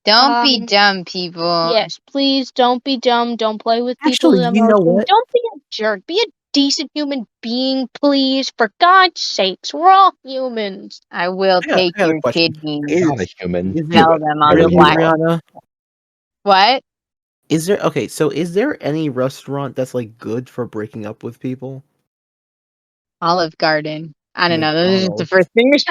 Don't be Um, dumb, people. Yes, please don't be dumb. Don't play with people's Actually, you know emotions. what? Don't be a jerk. Be a decent human being, please. For God's sakes, we're all humans. I will take I got a your question. kidneys. You're not a human. Is You there Sell them on whatever the you black. are. Brianna? What? Is there okay? So, is there any restaurant that's like good for breaking up with people? Olive Garden. I don't know. Those are just the McDonald's. first things.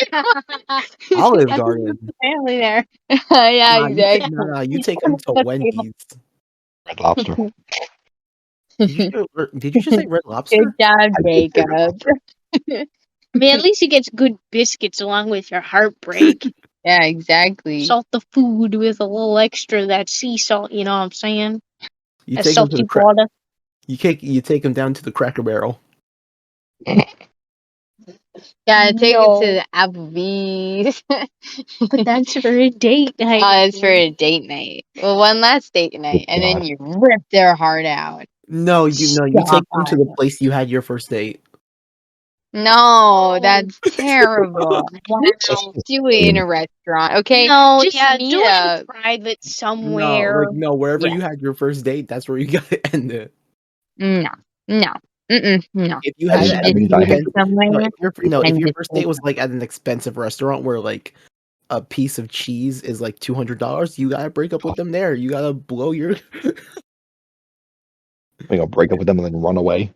Olive That's Garden. the family there. Yeah, Nah, exactly. you take them to Wendy's. Red Lobster. Did you just say Red Good Lobster? job, I did say Red Jacob. Lobster. I mean, at least you get good biscuits along with your heartbreak. Yeah, exactly. Salt the food with a little extra of that sea salt. You know what I'm saying? You That take them to salty the water. you take them down to the Cracker Barrel. Gotta take it No. to the Applebee's. But that's for a date night. Oh, it's for a date night. Well, one last date night, and then God. you rip their heart out. No, you take them to the place you had your first date. No, that's terrible. Do it in a restaurant, okay? No, Just yeah, meet do it up. in private No, somewhere. wherever Yeah. you had your first date, that's where you gotta end it. No, no, no. If you That had You it means, at that just an means I meet have up to. expensive, somewhere if and your just first date was like at an expensive restaurant where like a piece of cheese is like $200, you gotta break up with them there. You gotta blow your Break up with them and then run away.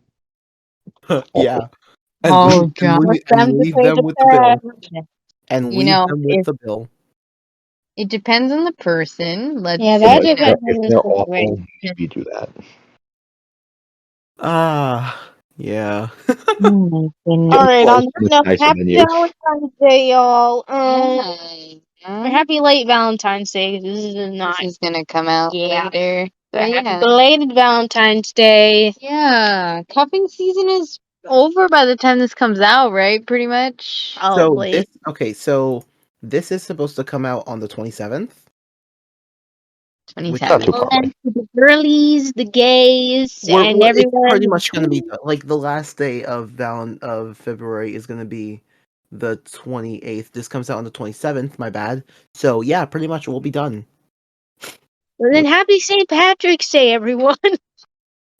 yeah, Awful. oh god, and them to leave pay them the with the bill tab. and You leave know, them with the bill. it depends on the person. Let's Yeah, You know, that you know. depends if on the they're awful, situation. maybe do that. Yeah. Oh my goodness. All right, on Well, that it's note, nicer happy than you. Valentine's Day, y'all. Yeah. Or happy late Valentine's Day. This is not. This is gonna come out later. So But happy yeah. belated Valentine's Day. Yeah. Cuffing season is over by the time this comes out, right? Pretty much. Probably. So this is supposed to come out on the 27th. Not 27. too Well, far then away. to the girlies, the gays, and It's everyone pretty in much going to be between. like the last day of February is going to be the 28th. This comes out on the 27th. My bad. So yeah, pretty much we'll be done. Well, then happy St. Patrick's Day, everyone.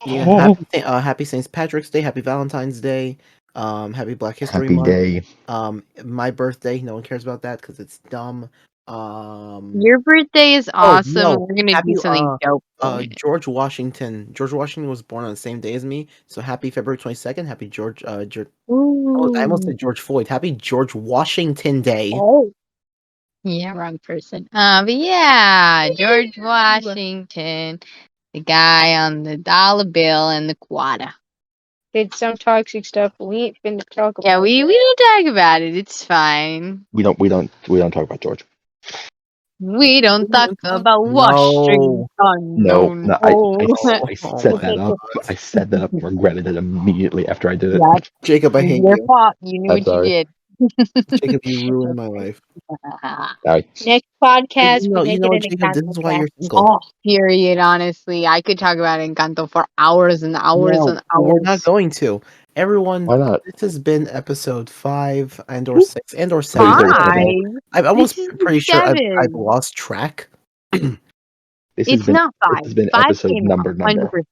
Yeah, happy St. Patrick's Day, happy Valentine's Day, happy Black History Happy Month. day. My birthday. No one cares about that because it's dumb. Your birthday is awesome. no, We're gonna happy do something dope for it. George Washington. George Washington was born on the same day as me, so happy February 22nd. Happy George. I almost Ooh. said George Floyd. Happy George Washington Day. Oh. Yeah, wrong person. But yeah, George Washington, the guy on the dollar bill and the quarter. Did some toxic stuff. We ain't finna talk about Yeah, we don't talk about it. It's fine. We don't talk about George. We don't talk about No. Washington. No, I Oh set my that up. I set that up and regretted it immediately after I did it. Yeah, Jacob, I hate your you. fault. You knew I'm what sorry. you did. Jacob, you ruined my life. Sorry. next podcast. We You make know it what, an Jacob? This Encanto is why you're cast. single. Oh, period. Honestly, I could talk about Encanto for hours and hours No, and we're not hours. going to. Everyone, Why not? this has been episode 5 and or 6 and or 7. you said it's Five. I'm almost This is pretty sure I've 7. lost track. This has It's been not this 5. has been 5 episode came number. 100%.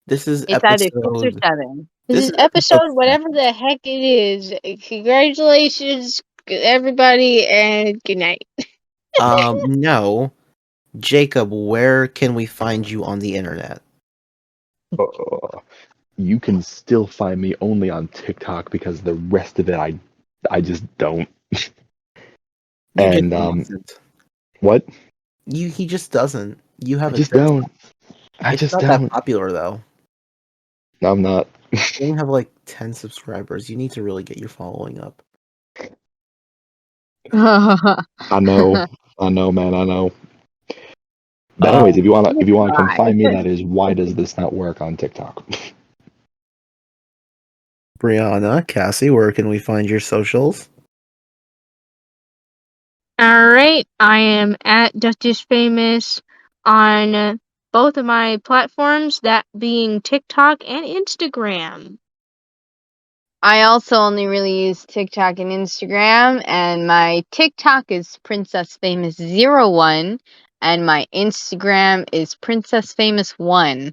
This is It's either 6 or episode 7. This is episode whatever the heck it is. Congratulations, everybody, and good night. No. Jacob, where can we find you on the internet? You can still find me only on TikTok because the rest of it I just don't. And doesn't. what? He just doesn't. You have I just don't. I It's just not that don't. popular though. No, I'm not. You only have like 10 subscribers. You need to really get your following up. I know, man. I know. But anyways, if you wanna come find me, that is why does this not work on TikTok? Brianna, Cassie, where can we find your socials? All right, I am at Duchess Famous on both of my platforms, that being TikTok and Instagram. I also only really use TikTok and Instagram, and my TikTok is Princess Famous 01, and my Instagram is Princess Famous 1.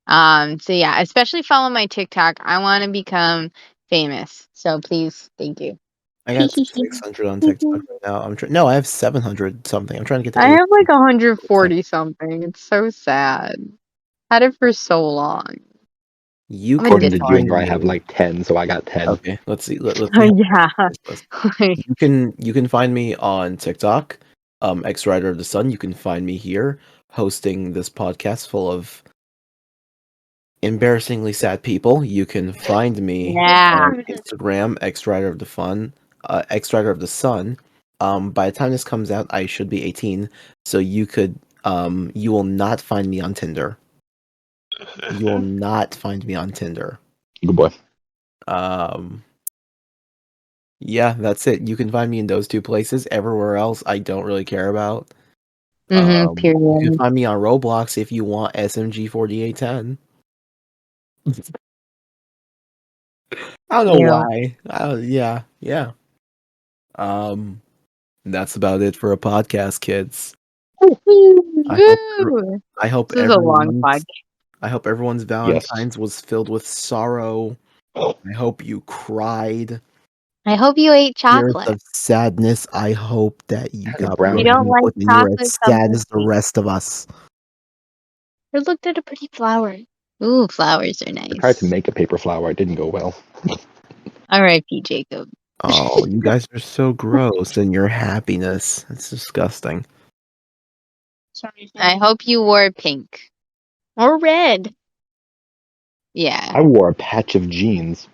So yeah, especially follow my TikTok. I want to become famous, so please, thank you. I got 600 on TikTok right now. No, I have 700 something. I'm trying to get to I 8. have like 140 something. It's so sad. Had it for so long. You I'm a can According to find Junior, I have me. like 10, so I got 10. Okay, let's see. Let's Oh see how yeah. this goes. You can find me on TikTok, X Rider of the Sun. You can find me here hosting this podcast full of embarrassingly sad people. You can find me Yeah. on Instagram, X Rider of the Fun, X Rider of the Sun. By the time this comes out, I should be 18, so you will not find me on Tinder. You will not find me on Tinder. Good boy. Um, yeah, that's it. You can find me in those two places. Everywhere else, I don't really care about. You can Period. find me on Roblox if you want SMG 4810. I don't know Ew. why. Yeah. Um, that's about it for a podcast, kids. I hope Woo! I hope This is a long everyone's podcast. I hope everyone's Yes. Valentine's was filled with sorrow. I hope you cried. I hope you ate Tears chocolate. of sadness. I hope that you Had a got brown You broken don't one. like up and you're as chocolate, sad as the something. rest of us. Or looked at a pretty flower. Ooh, flowers are I tried to nice. make a paper flower. It didn't go well. R.I.P. Jacob. Oh, you guys are so gross and your happiness. It's disgusting. Sorry. I hope you wore pink. Or red. Yeah. I wore a patch of jeans.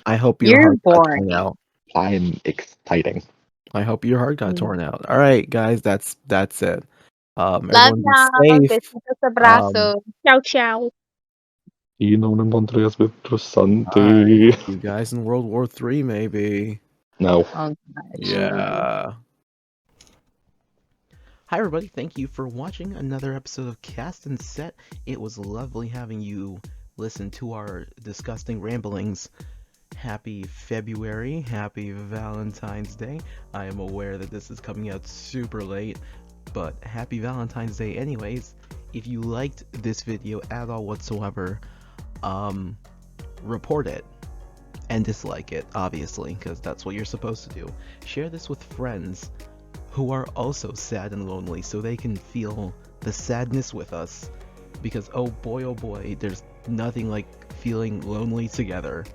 I hope your You're heart got torn boring. out. I am exciting. I hope your heart got Mm. torn out. All right, guys, that's it. Love Everyone be y'all. safe. Besitos, abrazos. Ciao, ciao. You know them Andreas Santi. Alright, you guys in World War III, maybe. No. Oh, gosh. Yeah. Hi, everybody. Thank you for watching another episode of Cast and Set. It was lovely having you listen to our disgusting ramblings. Happy February. Happy Valentine's Day. I am aware that this is coming out super late, but happy Valentine's Day anyways. If you liked this video at all whatsoever, report it and dislike it, obviously, because that's what you're supposed to do. Share this with friends who are also sad and lonely so they can feel the sadness with us, because oh boy, there's nothing like feeling lonely together.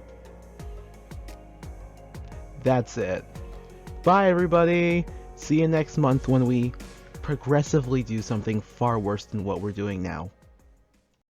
That's it. Bye, everybody. See you next month when we progressively do something far worse than what we're doing now.